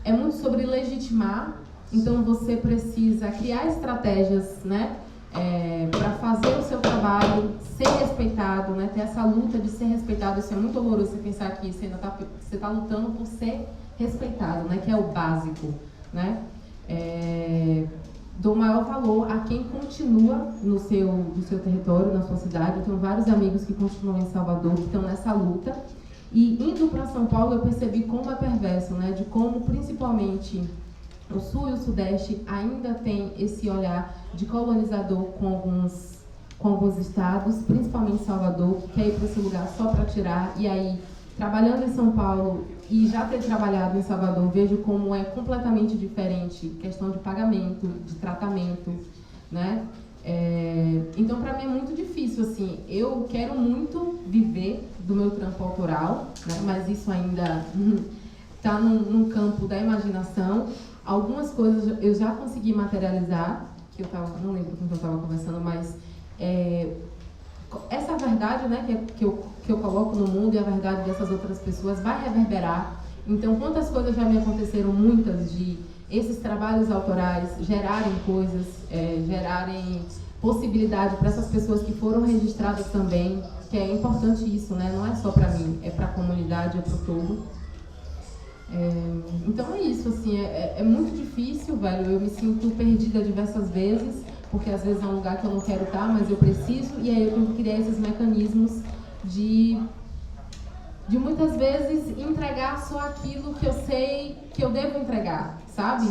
B: é muito sobre legitimar. Então você precisa criar estratégias, né? Para fazer o seu trabalho ser respeitado, né? Ter essa luta de ser respeitado. Isso é muito doloroso, você pensar que você está lutando por ser respeitado, né? Que é o básico, né? Dou maior valor a quem continua no seu território, na sua cidade. Eu tenho vários amigos que continuam em Salvador, que estão nessa luta. E indo para São Paulo eu percebi como é perverso, né? De como principalmente o Sul e o Sudeste ainda tem esse olhar de colonizador com alguns estados, principalmente Salvador, que quer ir para esse lugar só para tirar. E aí, trabalhando em São Paulo e já ter trabalhado em Salvador, vejo como é completamente diferente questão de pagamento, de tratamento, né? Então, para mim é muito difícil, assim, eu quero muito viver do meu trampo autoral, né, mas isso ainda está num campo da imaginação. Algumas coisas eu já consegui materializar, que eu tava, não lembro com quem eu estava conversando, mas essa verdade, né, que eu coloco no mundo e a verdade dessas outras pessoas vai reverberar. Então, quantas coisas já me aconteceram, muitas, de esses trabalhos autorais gerarem coisas, gerarem possibilidade para essas pessoas que foram registradas também, que é importante isso, né? Não é só para mim, é para a comunidade, é para o todo. Então é isso, assim, é muito difícil, velho, eu me sinto perdida diversas vezes, porque às vezes é um lugar que eu não quero estar, mas eu preciso, e aí eu tenho que criar esses mecanismos de muitas vezes entregar só aquilo que eu sei que eu devo entregar, sabe?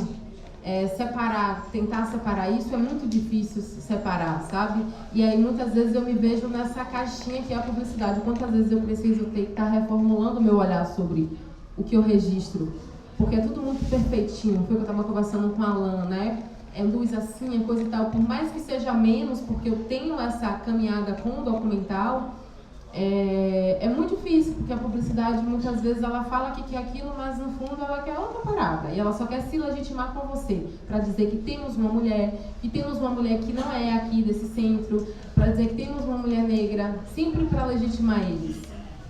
B: Tentar separar isso é muito difícil separar, sabe? E aí muitas vezes eu me vejo nessa caixinha que é a publicidade. Quantas vezes eu preciso ter que estar reformulando o meu olhar sobre o que eu registro? Porque é tudo muito perfeitinho. Foi o que eu estava conversando com a Alan, né? É luz assim, é coisa e tal. Por mais que seja menos, porque eu tenho essa caminhada com o documental, é muito difícil, porque a publicidade muitas vezes ela fala que quer aquilo, mas no fundo ela quer outra parada. E ela só quer se legitimar com você, para dizer que temos uma mulher, que não é aqui desse centro, para dizer que temos uma mulher negra, sempre para legitimar eles.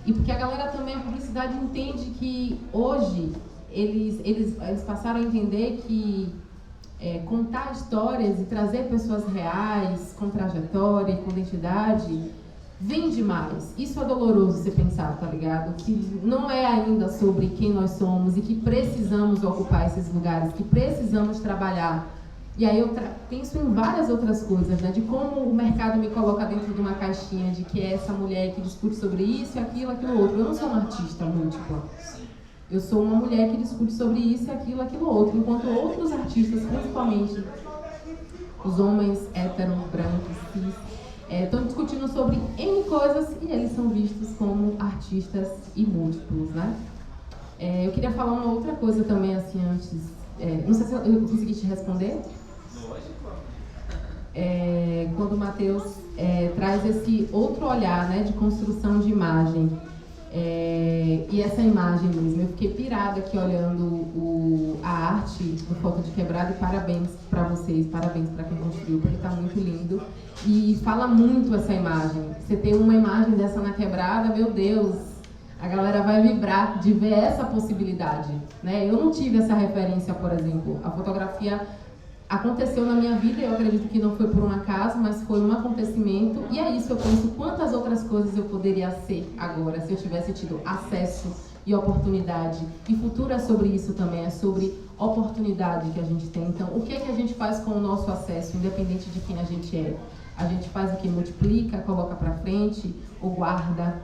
B: E porque a galera também, a publicidade entende que hoje eles passaram a entender que contar histórias e trazer pessoas reais, com trajetória e com identidade, vende mais. Isso é doloroso você pensar, tá ligado? Que não é ainda sobre quem nós somos e que precisamos ocupar esses lugares, que precisamos trabalhar. E aí eu penso em várias outras coisas, né? De como o mercado me coloca dentro de uma caixinha de que é essa mulher que discute sobre isso, aquilo outro. Eu não sou uma artista múltipla. Eu sou uma mulher que discute sobre isso, aquilo outro. Enquanto outros artistas, principalmente os homens héteros, brancos, cis, estão discutindo sobre N coisas e eles são vistos como artistas e múltiplos, né? Eu queria falar uma outra coisa também, assim, antes. Não sei se eu consegui te responder. Quando o Matheus traz esse outro olhar, né, de construção de imagem. E essa imagem mesmo, eu fiquei pirada aqui olhando a arte do Foto de Quebrada, e parabéns para vocês, parabéns para quem construiu, porque está muito lindo. E fala muito essa imagem. Você tem uma imagem dessa na quebrada, meu Deus, a galera vai vibrar de ver essa possibilidade, né? Eu não tive essa referência, por exemplo. A fotografia aconteceu na minha vida, eu acredito que não foi por um acaso, mas foi um acontecimento. E é isso, eu penso quantas outras coisas eu poderia ser agora, se eu tivesse tido acesso e oportunidade. E futuro é sobre isso também, é sobre oportunidade que a gente tem. Então, o que é que a gente faz com o nosso acesso, independente de quem a gente é? A gente faz o que? Multiplica, coloca pra frente ou guarda?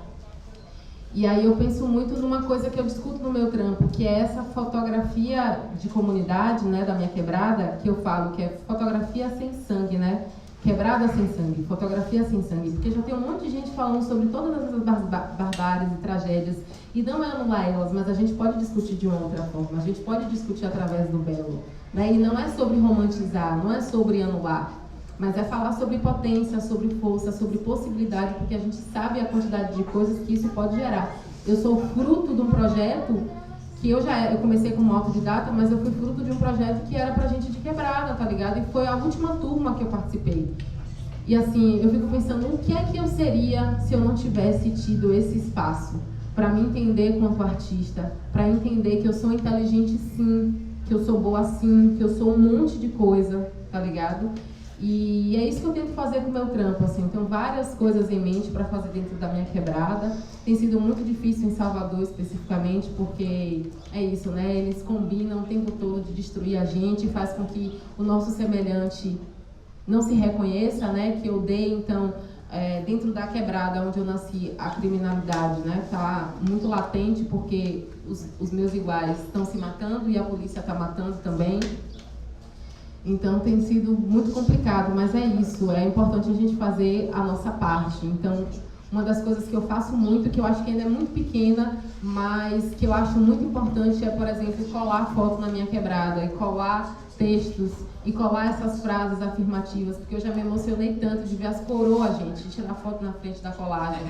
B: E aí eu penso muito numa coisa que eu discuto no meu trampo, que é essa fotografia de comunidade, né, da minha quebrada, que eu falo que é fotografia sem sangue, né? Quebrada sem sangue, fotografia sem sangue. Porque já tem um monte de gente falando sobre todas essas barbáries e tragédias, e não é anular elas, mas a gente pode discutir de uma outra forma, a gente pode discutir através do belo, né? E não é sobre romantizar, não é sobre anular, mas é falar sobre potência, sobre força, sobre possibilidade, porque a gente sabe a quantidade de coisas que isso pode gerar. Eu sou fruto de um projeto que eu comecei como autodidata, mas eu fui fruto de um projeto que era pra gente de quebrada, tá ligado? E foi a última turma que eu participei. E assim, eu fico pensando, o que é que eu seria se eu não tivesse tido esse espaço para me entender quanto artista, para entender que eu sou inteligente sim, que eu sou boa sim, que eu sou um monte de coisa, tá ligado? E é isso que eu tento fazer com o meu trampo, assim. Tenho várias coisas em mente para fazer dentro da minha quebrada. Tem sido muito difícil em Salvador, especificamente, porque é isso, né? Eles combinam o tempo todo de destruir a gente, faz com que o nosso semelhante não se reconheça, né? Que odeia, então, dentro da quebrada onde eu nasci, a criminalidade, né? Tá muito latente, porque os meus iguais estão se matando e a polícia está matando também. Então tem sido muito complicado, mas é isso, é importante a gente fazer a nossa parte. Então, Uma das coisas que eu faço muito, que eu acho que ainda é muito pequena, mas que eu acho muito importante é, por exemplo, colar foto na minha quebrada, e colar textos, e colar essas frases afirmativas, porque eu já me emocionei tanto de ver as coroas, gente, de tirar foto na frente da colagem.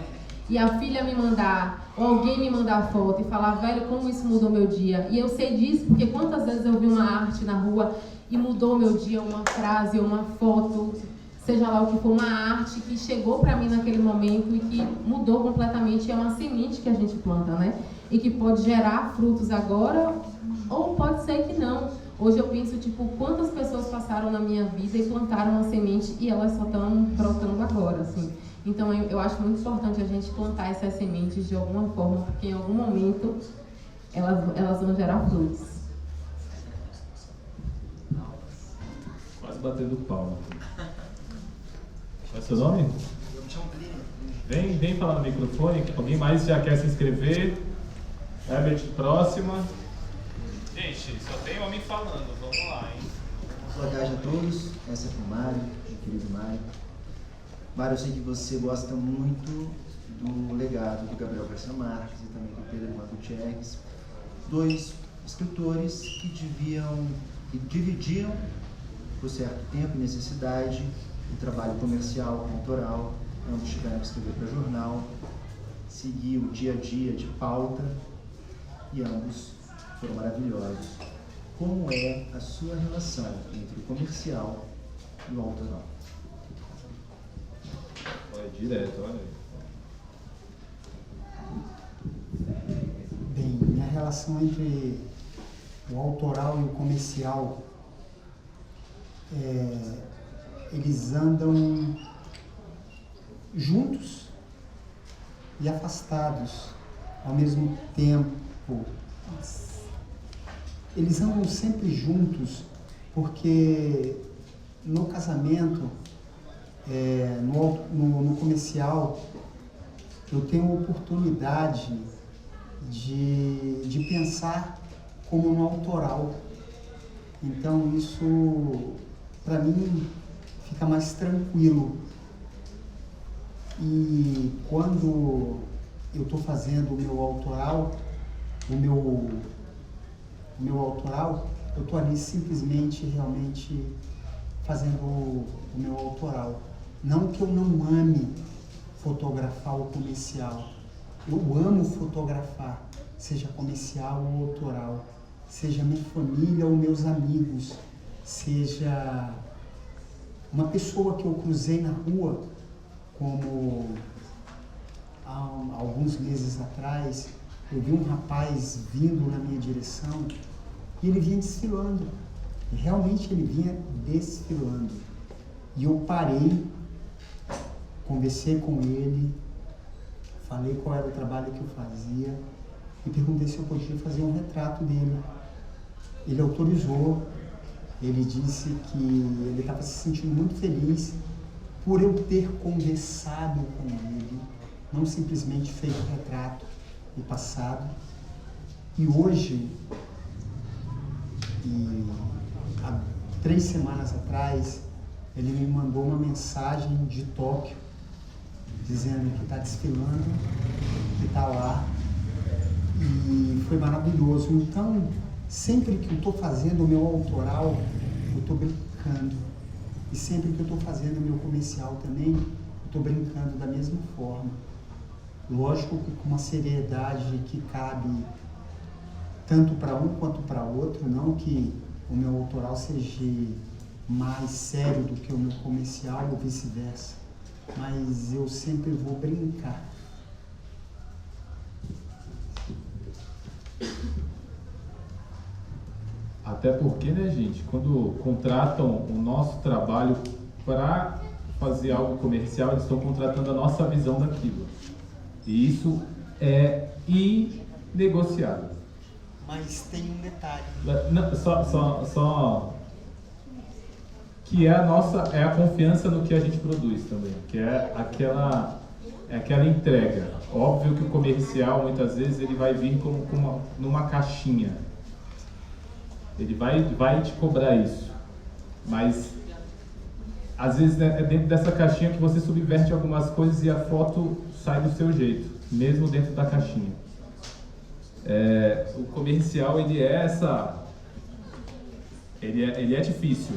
B: E a filha me mandar, ou alguém me mandar foto e falar, velho, como isso mudou meu dia. E eu sei disso porque quantas vezes eu vi uma arte na rua e mudou meu dia, uma frase, uma foto, seja lá o que for, uma arte que chegou para mim naquele momento e que mudou completamente. É uma semente que a gente planta, né? E que pode gerar frutos agora, ou pode ser que não. Hoje eu penso, tipo, quantas pessoas passaram na minha vida e plantaram uma semente e elas só estão brotando agora, assim. Então eu acho muito importante a gente plantar essas sementes de alguma forma, porque em algum momento elas vão gerar frutos.
A: Quase batendo palma. Qual é o seu nome? Vem falar no microfone. Alguém mais já quer se inscrever? Herbert, próxima. Gente, só tem homem falando. Vamos lá, hein?
G: Boa tarde a todos. Essa é o Mário, meu querido Mário. Mário, eu sei que você gosta muito do legado do Gabriel Garcia Marques e também do Pedro Lima Gutierrez, dois escritores que dividiram, por certo tempo e necessidade, o trabalho comercial, autoral. Ambos tiveram que escrever para jornal, seguir o dia a dia de pauta e ambos foram maravilhosos. Como é a sua relação entre o comercial e o autoral?
A: Vai direto, olha aí.
C: Bem, minha relação entre o autoral e o comercial, eles andam juntos e afastados ao mesmo tempo. Eles andam sempre juntos porque no casamento, no comercial, eu tenho a oportunidade de pensar como no autoral. Então isso, para mim, fica mais tranquilo. E quando eu estou fazendo o meu autoral, eu estou ali simplesmente, realmente fazendo o meu autoral. Não que eu não ame fotografar o comercial. Eu amo fotografar, seja comercial ou autoral, seja minha família ou meus amigos, seja uma pessoa que eu cruzei na rua, como há alguns meses atrás, eu vi um rapaz vindo na minha direção e ele vinha desfilando. E realmente ele vinha desfilando. E eu parei, conversei com ele, falei qual era o trabalho que eu fazia e perguntei se eu podia fazer um retrato dele. Ele autorizou, ele disse que ele estava se sentindo muito feliz por eu ter conversado com ele, não simplesmente feito o retrato e passado. E hoje, há 3 semanas atrás, ele me mandou uma mensagem de Tóquio, dizendo que está desfilando, que está lá, e foi maravilhoso. Então, sempre que eu estou fazendo o meu autoral, eu estou brincando. E sempre que eu estou fazendo o meu comercial também, eu estou brincando da mesma forma. Lógico que com uma seriedade que cabe tanto para um quanto para outro, não que o meu autoral seja mais sério do que o meu comercial ou vice-versa, mas eu sempre vou brincar.
A: Até porque, né, gente, quando contratam o nosso trabalho para fazer algo comercial, eles estão contratando a nossa visão daquilo. E isso é inegociável.
C: Mas tem um detalhe.
A: Não, só que é a confiança no que a gente produz também, que é aquela entrega. Óbvio que o comercial, muitas vezes, ele vai vir numa caixinha. Ele vai te cobrar isso. Mas, às vezes, é dentro dessa caixinha que você subverte algumas coisas e a foto sai do seu jeito, mesmo dentro da caixinha. O comercial, ele é difícil,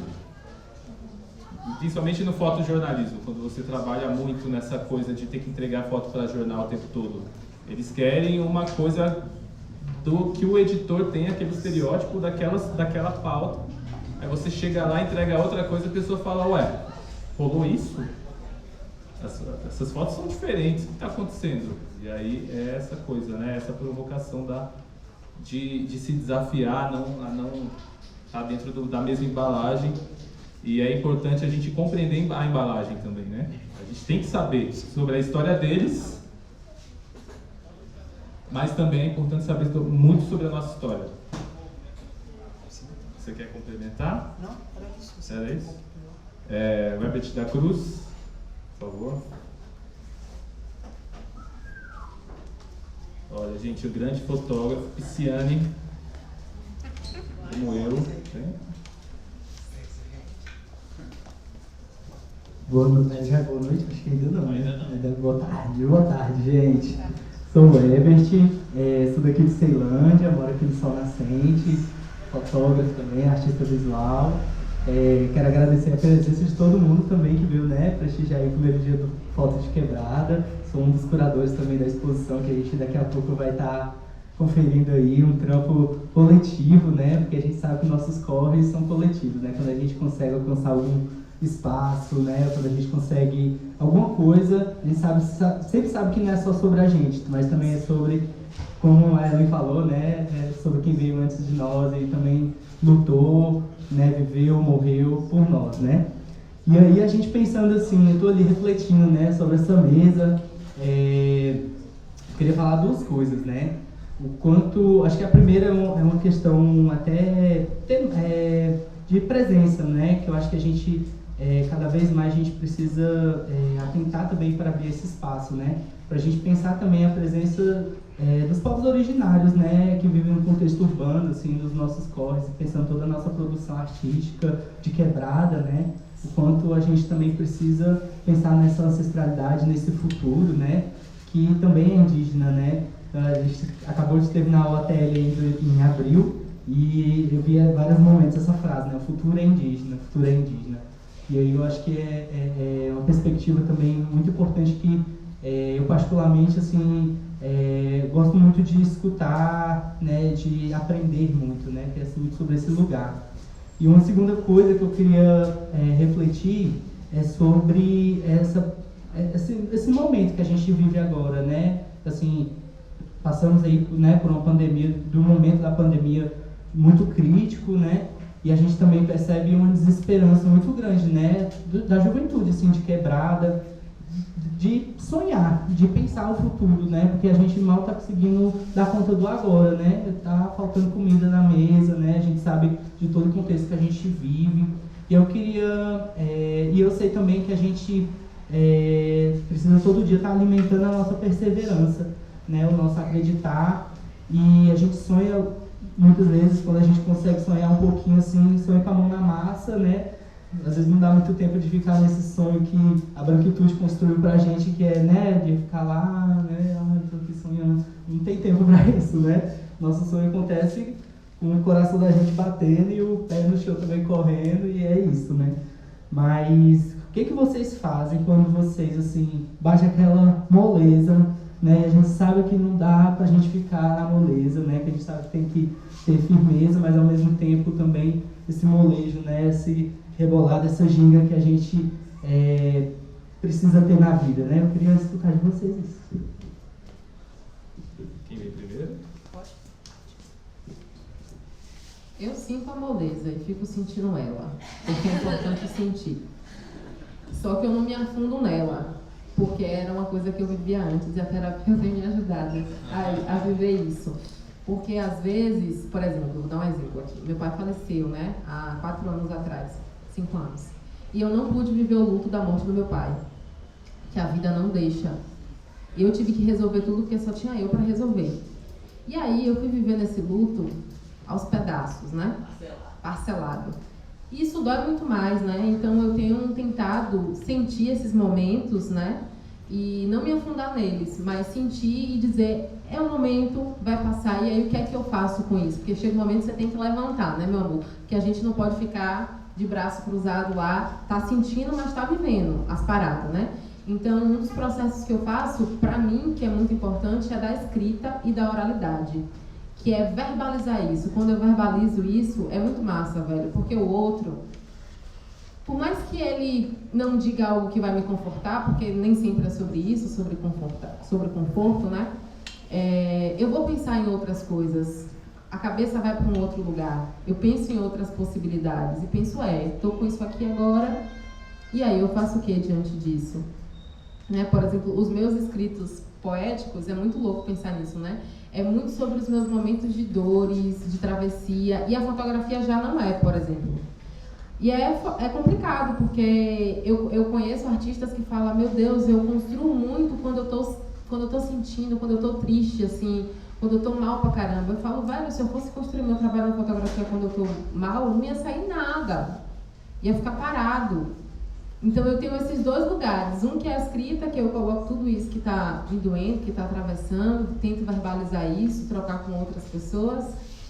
A: principalmente no fotojornalismo, quando você trabalha muito nessa coisa de ter que entregar foto para jornal o tempo todo. Eles querem uma coisa do que o editor tem, aquele estereótipo daquela pauta. Aí você chega lá, entrega outra coisa, a pessoa fala, ué, rolou isso? Essas fotos são diferentes, o que está acontecendo? E aí é essa coisa, né? Essa provocação de se desafiar a não estar dentro da mesma embalagem. E é importante a gente compreender a embalagem também, né? A gente tem que saber sobre a história deles, mas também é importante saber muito sobre a nossa história. Você quer complementar?
C: Não, era isso.
A: Era isso? Herbert da Cruz, por favor. Olha, gente, o grande fotógrafo, Pisciani, como eu. Né?
H: Boa noite, acho que ainda não, né? Boa tarde, gente. Sou o Herbert, sou daqui de Ceilândia, moro aqui no Sol Nascente, fotógrafo também, artista visual. Quero agradecer a presença de todo mundo também que veio, né, prestigiar aí o primeiro dia do Foto de Quebrada. Sou um dos curadores também da exposição, que a gente daqui a pouco vai estar conferindo aí um trampo coletivo, né, porque a gente sabe que nossos corres são coletivos, né, quando a gente consegue alcançar algum espaço, né, quando a gente consegue alguma coisa, a gente sempre sabe que não é só sobre a gente, mas também é sobre, como a Ellen falou, né, sobre quem veio antes de nós e também lutou, né, viveu, morreu por nós, né. E aí a gente pensando assim, eu tô ali refletindo, né, sobre essa mesa, queria falar duas coisas, né. O quanto, acho que a primeira é uma questão até de presença, né, que eu acho que a gente, cada vez mais a gente precisa atentar também para abrir esse espaço, né, para a gente pensar também a presença dos povos originários, né, que vivem no contexto urbano, assim, dos nossos corres, pensando toda a nossa produção artística de quebrada, né, o quanto a gente também precisa pensar nessa ancestralidade, nesse futuro, né, que também é indígena, né. A gente acabou de terminar o OTL em abril e eu vi em vários momentos essa frase, né, o futuro é indígena, o futuro é indígena. E aí eu acho que é uma perspectiva também muito importante que eu particularmente, assim, gosto muito de escutar, né, de aprender muito, né, que é muito sobre esse lugar. E uma segunda coisa que eu queria refletir é sobre esse momento que a gente vive agora, né, assim, passamos aí, né, por uma pandemia, de um momento da pandemia muito crítico, né, e a gente também percebe uma desesperança muito grande, né, da juventude, assim, de quebrada, de sonhar, de pensar o futuro, né, porque a gente mal está conseguindo dar conta do agora, né, tá faltando comida na mesa, né, a gente sabe de todo o contexto que a gente vive, e eu queria, e eu sei também que a gente precisa todo dia estar alimentando a nossa perseverança, né, o nosso acreditar, e a gente sonha muitas vezes, quando a gente consegue sonhar um pouquinho assim, sonha com a mão na massa, né, às vezes não dá muito tempo de ficar nesse sonho que a branquitude construiu pra gente, que é, né, de ficar lá, né, tô aqui sonhando, não tem tempo pra isso, né, nosso sonho acontece com o coração da gente batendo e o pé no chão também correndo, e é isso, né, mas o que vocês fazem quando vocês, assim, bate aquela moleza, né, a gente sabe que não dá pra gente ficar na moleza, né, que a gente sabe que tem que ter firmeza, mas ao mesmo tempo também esse molejo, né, esse rebolar dessa ginga que a gente precisa ter na vida, né, eu queria escutar de vocês isso.
A: Quem vem primeiro?
B: Eu sinto a moleza e fico sentindo ela, porque é importante sentir. Só que eu não me afundo nela, porque era uma coisa que eu vivia antes e a terapia tem me ajudado a viver isso. Porque às vezes, por exemplo, vou dar um exemplo aqui, meu pai faleceu, né, há 4 anos atrás, 5 anos, e eu não pude viver o luto da morte do meu pai, que a vida não deixa. Eu tive que resolver tudo porque só tinha eu para resolver. E aí eu fui viver nesse luto aos pedaços, né, parcelado. E isso dói muito mais, né? Então eu tenho tentado sentir esses momentos, né? e não me afundar neles, mas sentir e dizer, é um momento, vai passar, e aí o que é que eu faço com isso? Porque chega um momento que você tem que levantar, né, meu amor? Que a gente não pode ficar de braço cruzado lá, tá sentindo, mas tá vivendo as paradas, né? Então, um dos processos que eu faço, para mim, que é muito importante, é da escrita e da oralidade, que é verbalizar isso. Quando eu verbalizo isso, é muito massa, velho, porque o outro, por mais que ele não diga algo que vai me confortar, porque nem sempre é sobre isso, sobre conforto, né? Eu vou pensar em outras coisas. A cabeça vai para um outro lugar. Eu penso em outras possibilidades. E penso, estou com isso aqui agora, e aí eu faço o que diante disso? Né? Por exemplo, os meus escritos poéticos, é muito louco pensar nisso, né? É muito sobre os meus momentos de dores, de travessia, e a fotografia já não é, por exemplo. E é complicado, porque eu conheço artistas que falam, meu Deus, eu construo muito quando eu tô sentindo, quando eu tô triste, assim, quando eu tô mal pra caramba. Eu falo, velho, se eu fosse construir meu trabalho na fotografia quando eu tô mal, não ia sair nada. Ia ficar parado. Então eu tenho esses dois lugares. Um que é a escrita, que eu coloco tudo isso que tá me doendo, que tá atravessando, tento verbalizar isso, trocar com outras pessoas.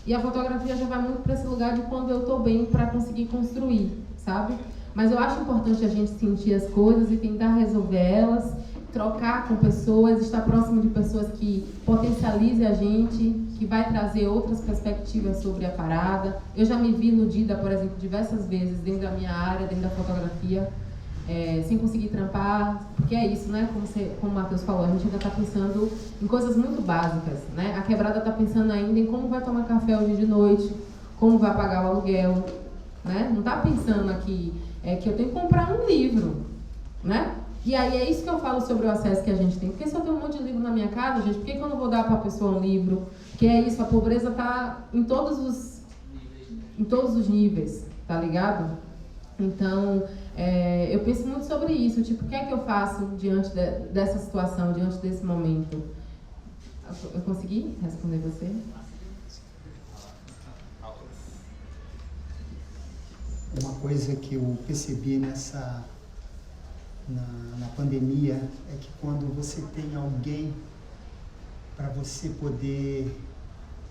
B: E a fotografia já vai muito para esse lugar de quando eu tô bem para conseguir construir, sabe? Mas eu acho importante a gente sentir as coisas e tentar resolver elas, trocar com pessoas, estar próximo de pessoas que potencializem a gente, que vai trazer outras perspectivas sobre a parada. Eu já me vi iludida, por exemplo, diversas vezes dentro da minha área, dentro da fotografia, sem conseguir trampar, porque é isso, né? Como o Matheus falou, a gente ainda está pensando em coisas muito básicas, né? A quebrada está pensando ainda em como vai tomar café hoje de noite, como vai pagar o aluguel, né? Não está pensando aqui que eu tenho que comprar um livro, né? E aí é isso que eu falo sobre o acesso que a gente tem. Porque se eu tenho um monte de livro na minha casa, gente, por que eu não vou dar para a pessoa um livro? Porque é isso, a pobreza está em todos os níveis, tá ligado? Então, eu penso muito sobre isso, tipo, o que é que eu faço diante dessa situação, diante desse momento? Eu consegui responder você?
C: Uma coisa que eu percebi na pandemia é que quando você tem alguém para você poder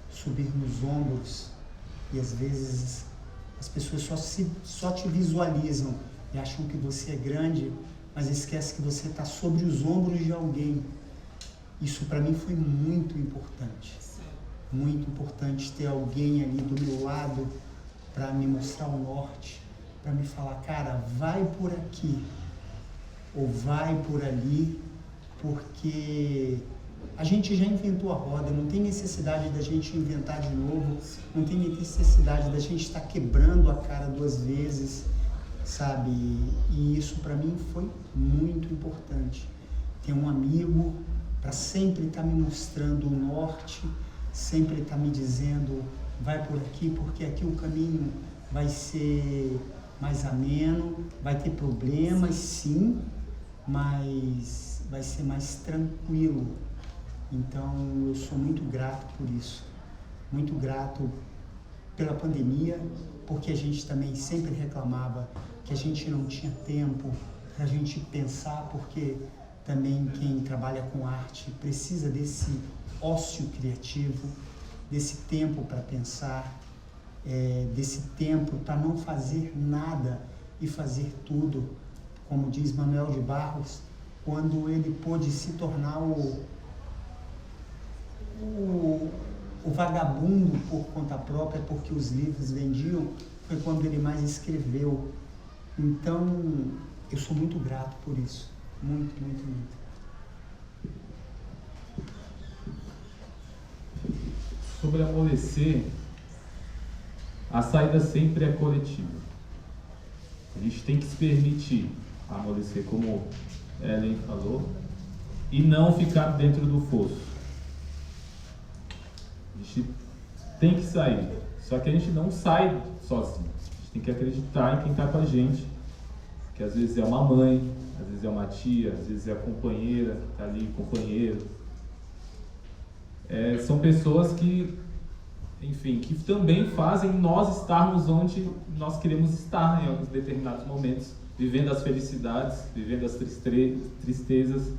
C: subir nos ombros, e às vezes as pessoas só te visualizam e acham que você é grande, mas esquece que você está sobre os ombros de alguém. Isso para mim foi muito importante. Muito importante ter alguém ali do meu lado para me mostrar o norte, para me falar, cara, vai por aqui ou vai por ali, porque a gente já inventou a roda, não tem necessidade da gente inventar de novo, não tem necessidade da gente estar quebrando a cara 2 vezes, sabe? E isso para mim foi muito importante. Ter um amigo para sempre estar me mostrando o norte, sempre estar me dizendo, vai por aqui, porque aqui o caminho vai ser mais ameno, vai ter problemas, sim, mas vai ser mais tranquilo. Então, eu sou muito grato por isso, muito grato pela pandemia, porque a gente também sempre reclamava que a gente não tinha tempo para a gente pensar, porque também quem trabalha com arte precisa desse ócio criativo, desse tempo para pensar, desse tempo para não fazer nada e fazer tudo, como diz Manuel de Barros, quando ele pôde se tornar o vagabundo por conta própria, porque os livros vendiam, foi quando ele mais escreveu. Então, eu sou muito grato por isso. Muito, muito, muito.
A: Sobre amolecer, a saída sempre é coletiva. A gente tem que se permitir amolecer, como Ellen falou, e não ficar dentro do fosso. A gente tem que sair, só que a gente não sai sozinho. A gente tem que acreditar em quem está com a gente, que às vezes é uma mãe, às vezes é uma tia, às vezes é a companheira que está ali, companheiro. São pessoas que, enfim, que também fazem nós estarmos onde nós queremos estar em alguns determinados momentos vivendo as felicidades, vivendo as tristezas,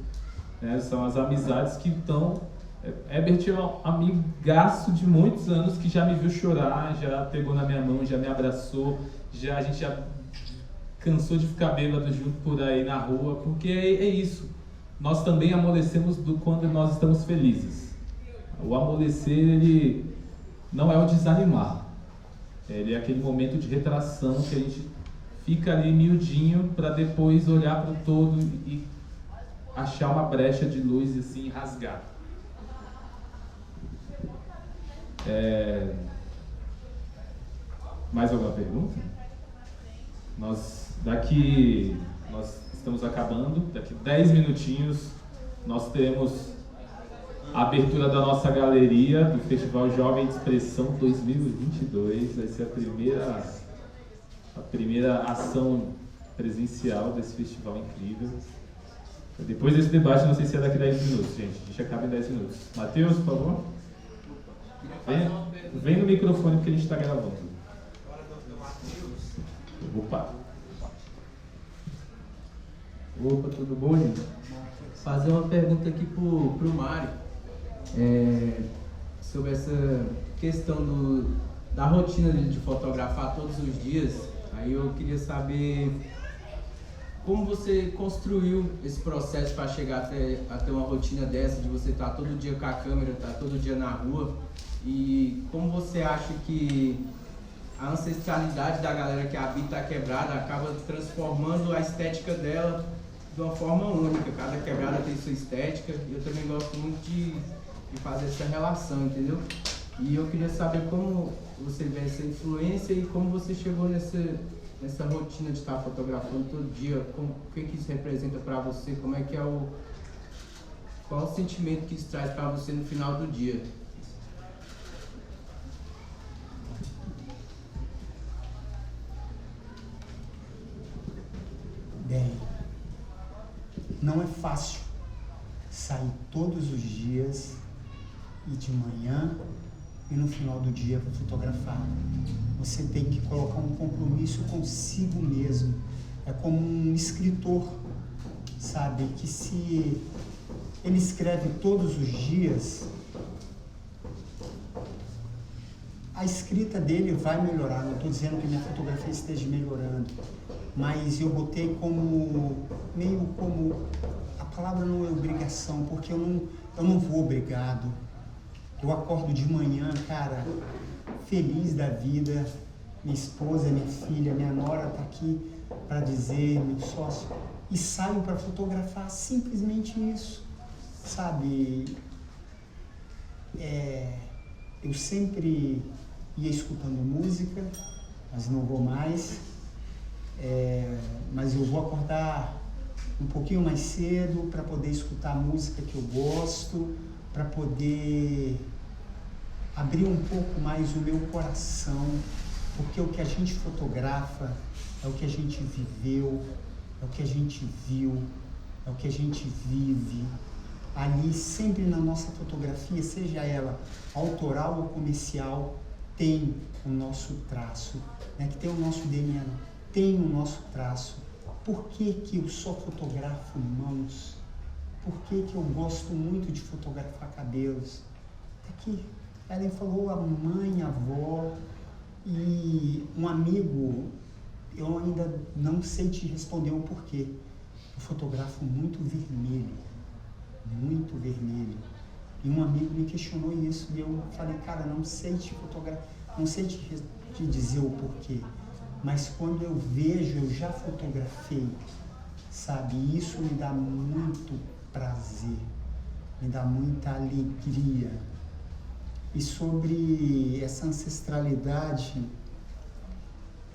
A: né? São as amizades que estão... Herbert é um amigaço de muitos anos que já me viu chorar, já pegou na minha mão, já me abraçou, a gente já cansou de ficar bêbado junto por aí na rua, porque é isso. Nós também amolecemos quando nós estamos felizes. O amolecer, ele não é o desanimar. Ele é aquele momento de retração que a gente fica ali miudinho para depois olhar para o todo e achar uma brecha de luz e assim rasgar. Mais alguma pergunta? Nós estamos acabando, daqui 10 minutinhos nós teremos a abertura da nossa galeria do Festival Jovem de Expressão 2022. Vai ser a primeira ação presencial desse festival incrível. Depois desse debate, não sei se é daqui a 10 minutos, gente. A gente acaba em 10 minutos. Matheus, por favor. Vem no microfone porque a gente está gravando. Opa,
H: tudo bom, gente? Fazer uma pergunta aqui pro Mário. Sobre essa questão da rotina de fotografar todos os dias. Aí eu queria saber como você construiu esse processo para chegar até uma rotina dessa, de você estar todo dia com a câmera, estar todo dia na rua, e como você acha que a ancestralidade da galera que habita a quebrada acaba transformando a estética dela de uma forma única. Cada quebrada tem sua estética, e eu também gosto muito de fazer essa relação, entendeu? E eu queria saber como você vê essa influência e como você chegou nessa rotina de estar fotografando todo dia, o que isso representa para você, como é que qual o sentimento que isso traz para você no final do dia?
C: Bem, não é fácil sair todos os dias e de manhã e no final do dia para fotografar. Você tem que colocar um compromisso consigo mesmo. É como um escritor, sabe, que se ele escreve todos os dias, a escrita dele vai melhorar. Não estou dizendo que minha fotografia esteja melhorando, mas eu botei meio como, a palavra não é obrigação, porque eu não vou obrigado. Eu acordo de manhã, cara, feliz da vida, minha esposa, minha filha, minha nora tá aqui para dizer, meu sócio, e saio para fotografar, simplesmente isso, sabe? Eu sempre ia escutando música, mas não vou mais, mas eu vou acordar um pouquinho mais cedo para poder escutar a música que eu gosto, para poder abrir um pouco mais o meu coração, porque o que a gente fotografa é o que a gente viveu, é o que a gente viu, é o que a gente vive. Ali, sempre na nossa fotografia, seja ela autoral ou comercial, tem o nosso traço, né? Que tem o nosso DNA, tem o nosso traço. Por que que eu só fotografo mãos? Por que que eu gosto muito de fotografar cabelos? Aqui, Ellen falou a mãe, a avó e um amigo, eu ainda não sei te responder o porquê. Eu fotografo muito vermelho. E um amigo me questionou isso e eu falei, cara, não sei te fotografar, não sei te dizer o porquê, mas quando eu vejo, eu já fotografei, sabe? Isso me dá muito prazer, me dá muita alegria. E sobre essa ancestralidade,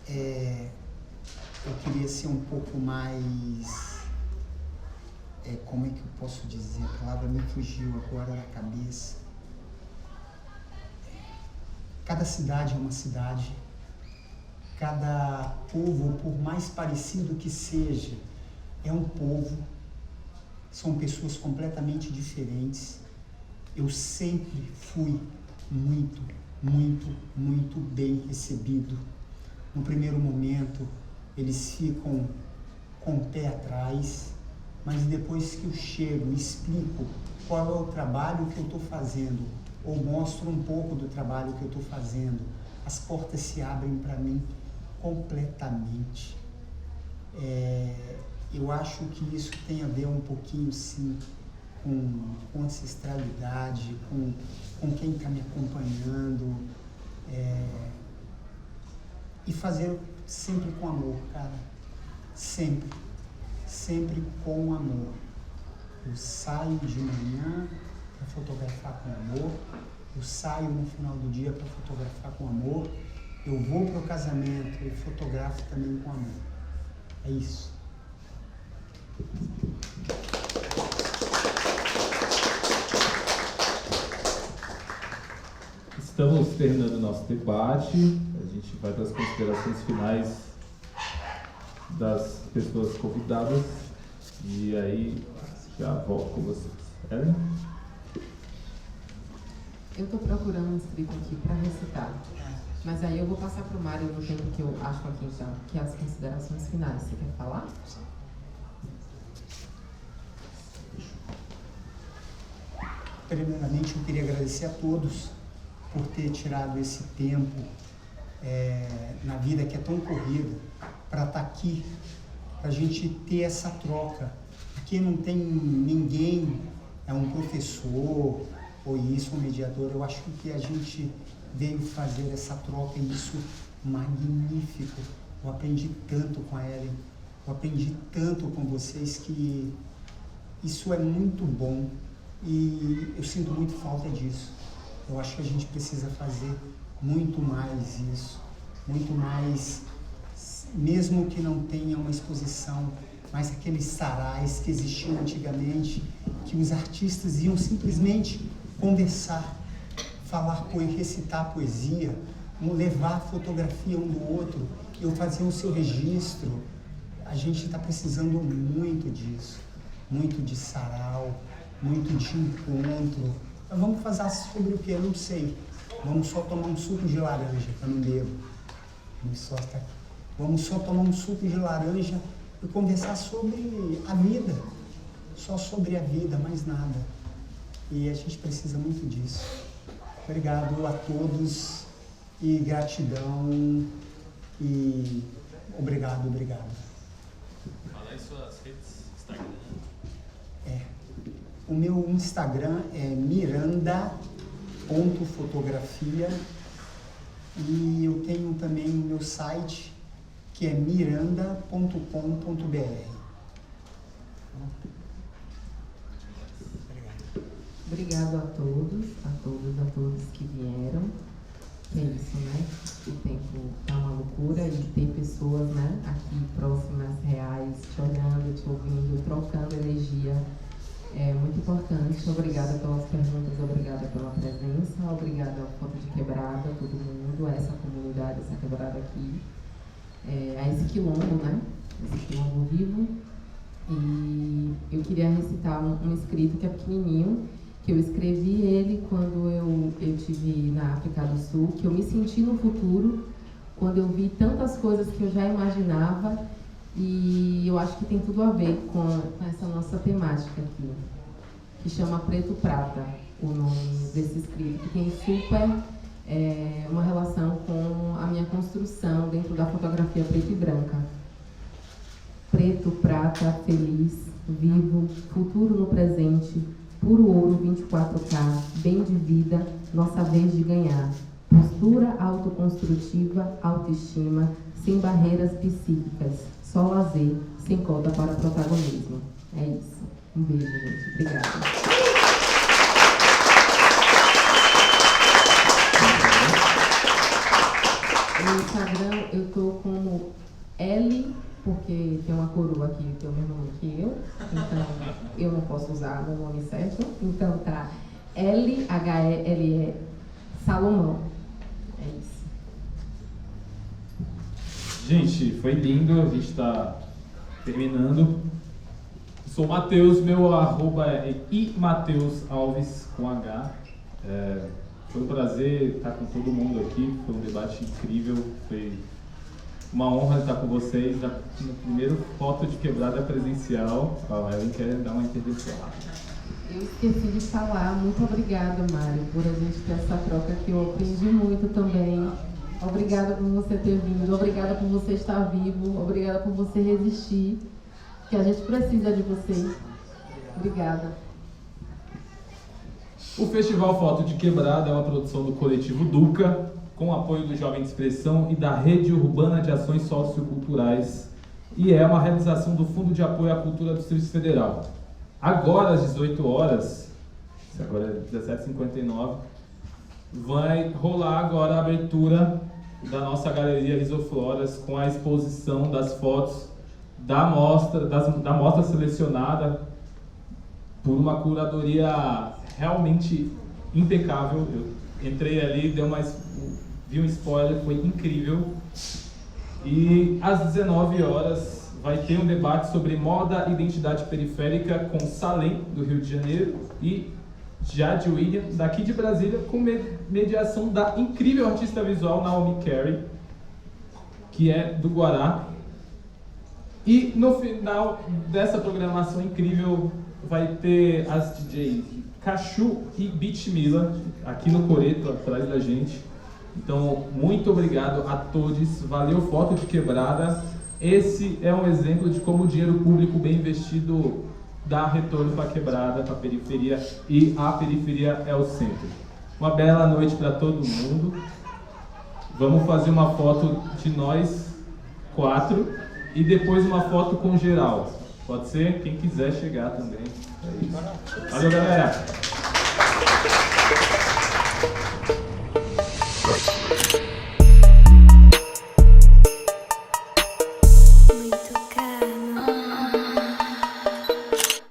C: eu queria ser um pouco mais, como é que eu posso dizer, a palavra me fugiu agora da cabeça. Cada cidade é uma cidade, cada povo, por mais parecido que seja, é um povo, são pessoas completamente diferentes. Eu sempre fui muito bem recebido. No primeiro momento, eles ficam com o pé atrás, mas depois que eu chego e explico qual é o trabalho que eu estou fazendo, ou mostro um pouco do trabalho que eu estou fazendo, as portas se abrem para mim completamente. Eu acho que isso tem a ver um pouquinho, sim, com ancestralidade, com quem está me acompanhando, e fazer sempre com amor, cara, sempre com amor. Eu saio de manhã para fotografar com amor, eu saio no final do dia para fotografar com amor, eu vou para o casamento e fotografo também com amor. É isso.
A: Estamos terminando o nosso debate. A gente vai para as considerações finais das pessoas convidadas. E aí, já volto com vocês. Ellen?
B: Eu estou procurando um escrito aqui para recitar. Mas aí eu vou passar para o Mário no tempo que eu acho aqui, então, que é as considerações finais. Você quer falar?
C: Primeiramente, eu queria agradecer a todos por ter tirado esse tempo na vida que é tão corrida, para estar aqui, para a gente ter essa troca. Aqui não tem ninguém, é um professor, ou isso, um mediador. Eu acho que a gente veio fazer essa troca e isso magnífico. Eu aprendi tanto com a Ellen, eu aprendi tanto com vocês que isso é muito bom e eu sinto muito falta disso. Eu acho que a gente precisa fazer muito mais isso, muito mais, mesmo que não tenha uma exposição, mas aqueles sarais que existiam antigamente, que os artistas iam simplesmente conversar, falar, recitar poesia, levar fotografia um do outro, eu fazia o seu registro. A gente está precisando muito disso, muito de sarau, muito de encontro. Mas vamos fazer sobre o que? Eu não sei. Vamos só tomar um suco de laranja, que eu não bebo. Vamos só tomar um suco de laranja e conversar sobre a vida. Só sobre a vida, mais nada. E a gente precisa muito disso. Obrigado a todos e gratidão e obrigado.
A: Fala aí suas redes, Instagram.
C: O meu Instagram é miranda.fotografia e eu tenho também o meu site que é miranda.com.br.
B: Obrigado a todos que vieram. É isso, né? O tempo tá uma loucura e ter pessoas, né, aqui próximas, reais, te olhando, te ouvindo, trocando energia. É muito importante. Obrigada pelas perguntas, obrigada pela presença, obrigada ao Foto de Quebrada, todo mundo, a essa comunidade, essa quebrada aqui, a esse quilombo, né? Esse quilombo vivo. E eu queria recitar um escrito que é pequenininho, que eu escrevi ele quando eu estive na África do Sul, que eu me senti no futuro, quando eu vi tantas coisas que eu já imaginava, e eu acho que tem tudo a ver com essa nossa temática aqui, que chama Preto Prata, o nome desse escrito, que tem super uma relação com a minha construção dentro da fotografia preta e branca. Preto, prata, feliz, vivo, futuro no presente, puro ouro 24K, bem de vida, nossa vez de ganhar. Postura autoconstrutiva, autoestima, sem barreiras psíquicas, só lazer, sem cota para protagonismo. É isso. Um beijo, gente. Obrigada. No Instagram eu tô como L, porque tem uma coroa aqui que tem o mesmo nome que eu, então eu não posso usar o nome certo. Então tá LHLE Salomão. É isso.
A: Gente, foi lindo, a gente está terminando. Sou o Matheus, meu arroba é imateusalves com H. Foi um prazer estar com todo mundo aqui, foi um debate incrível, foi Uma honra estar com vocês no primeiro foto de quebrada presencial. A Ellen quer dar uma intervenção lá.
B: Eu esqueci de falar, muito obrigada, Mário, por a gente ter essa troca que eu aprendi muito também. Obrigada por você ter vindo, obrigada por você estar vivo, obrigada por você resistir, que a gente precisa de você. Obrigada.
A: O Festival Foto de Quebrada é uma produção do Coletivo Duca, com o apoio do Jovem de Expressão e da Rede Urbana de Ações Socioculturais, e é uma realização do Fundo de Apoio à Cultura do Distrito Federal. Agora, às 18 horas, agora é 17h59, vai rolar agora a abertura da nossa Galeria Risofloras com a exposição das fotos da mostra selecionada por uma curadoria realmente impecável. Eu entrei ali, vi um spoiler, foi incrível. E às 19 horas vai ter um debate sobre moda e identidade periférica com Salem, do Rio de Janeiro, e Jade William, daqui de Brasília, com mediação da incrível artista visual Naomi Carey, que é do Guará. E no final dessa programação incrível vai ter as DJs Cachu e Beach Mila aqui no Coreto, atrás da gente. Então, muito obrigado a todos. Valeu, Foto de Quebrada. Esse é um exemplo de como o dinheiro público bem investido dá retorno para a quebrada, para a periferia, e a periferia é o centro. Uma bela noite para todo mundo. Vamos fazer uma foto de nós 4 e depois uma foto com geral. Pode ser? Quem quiser chegar também. É isso. Valeu, galera!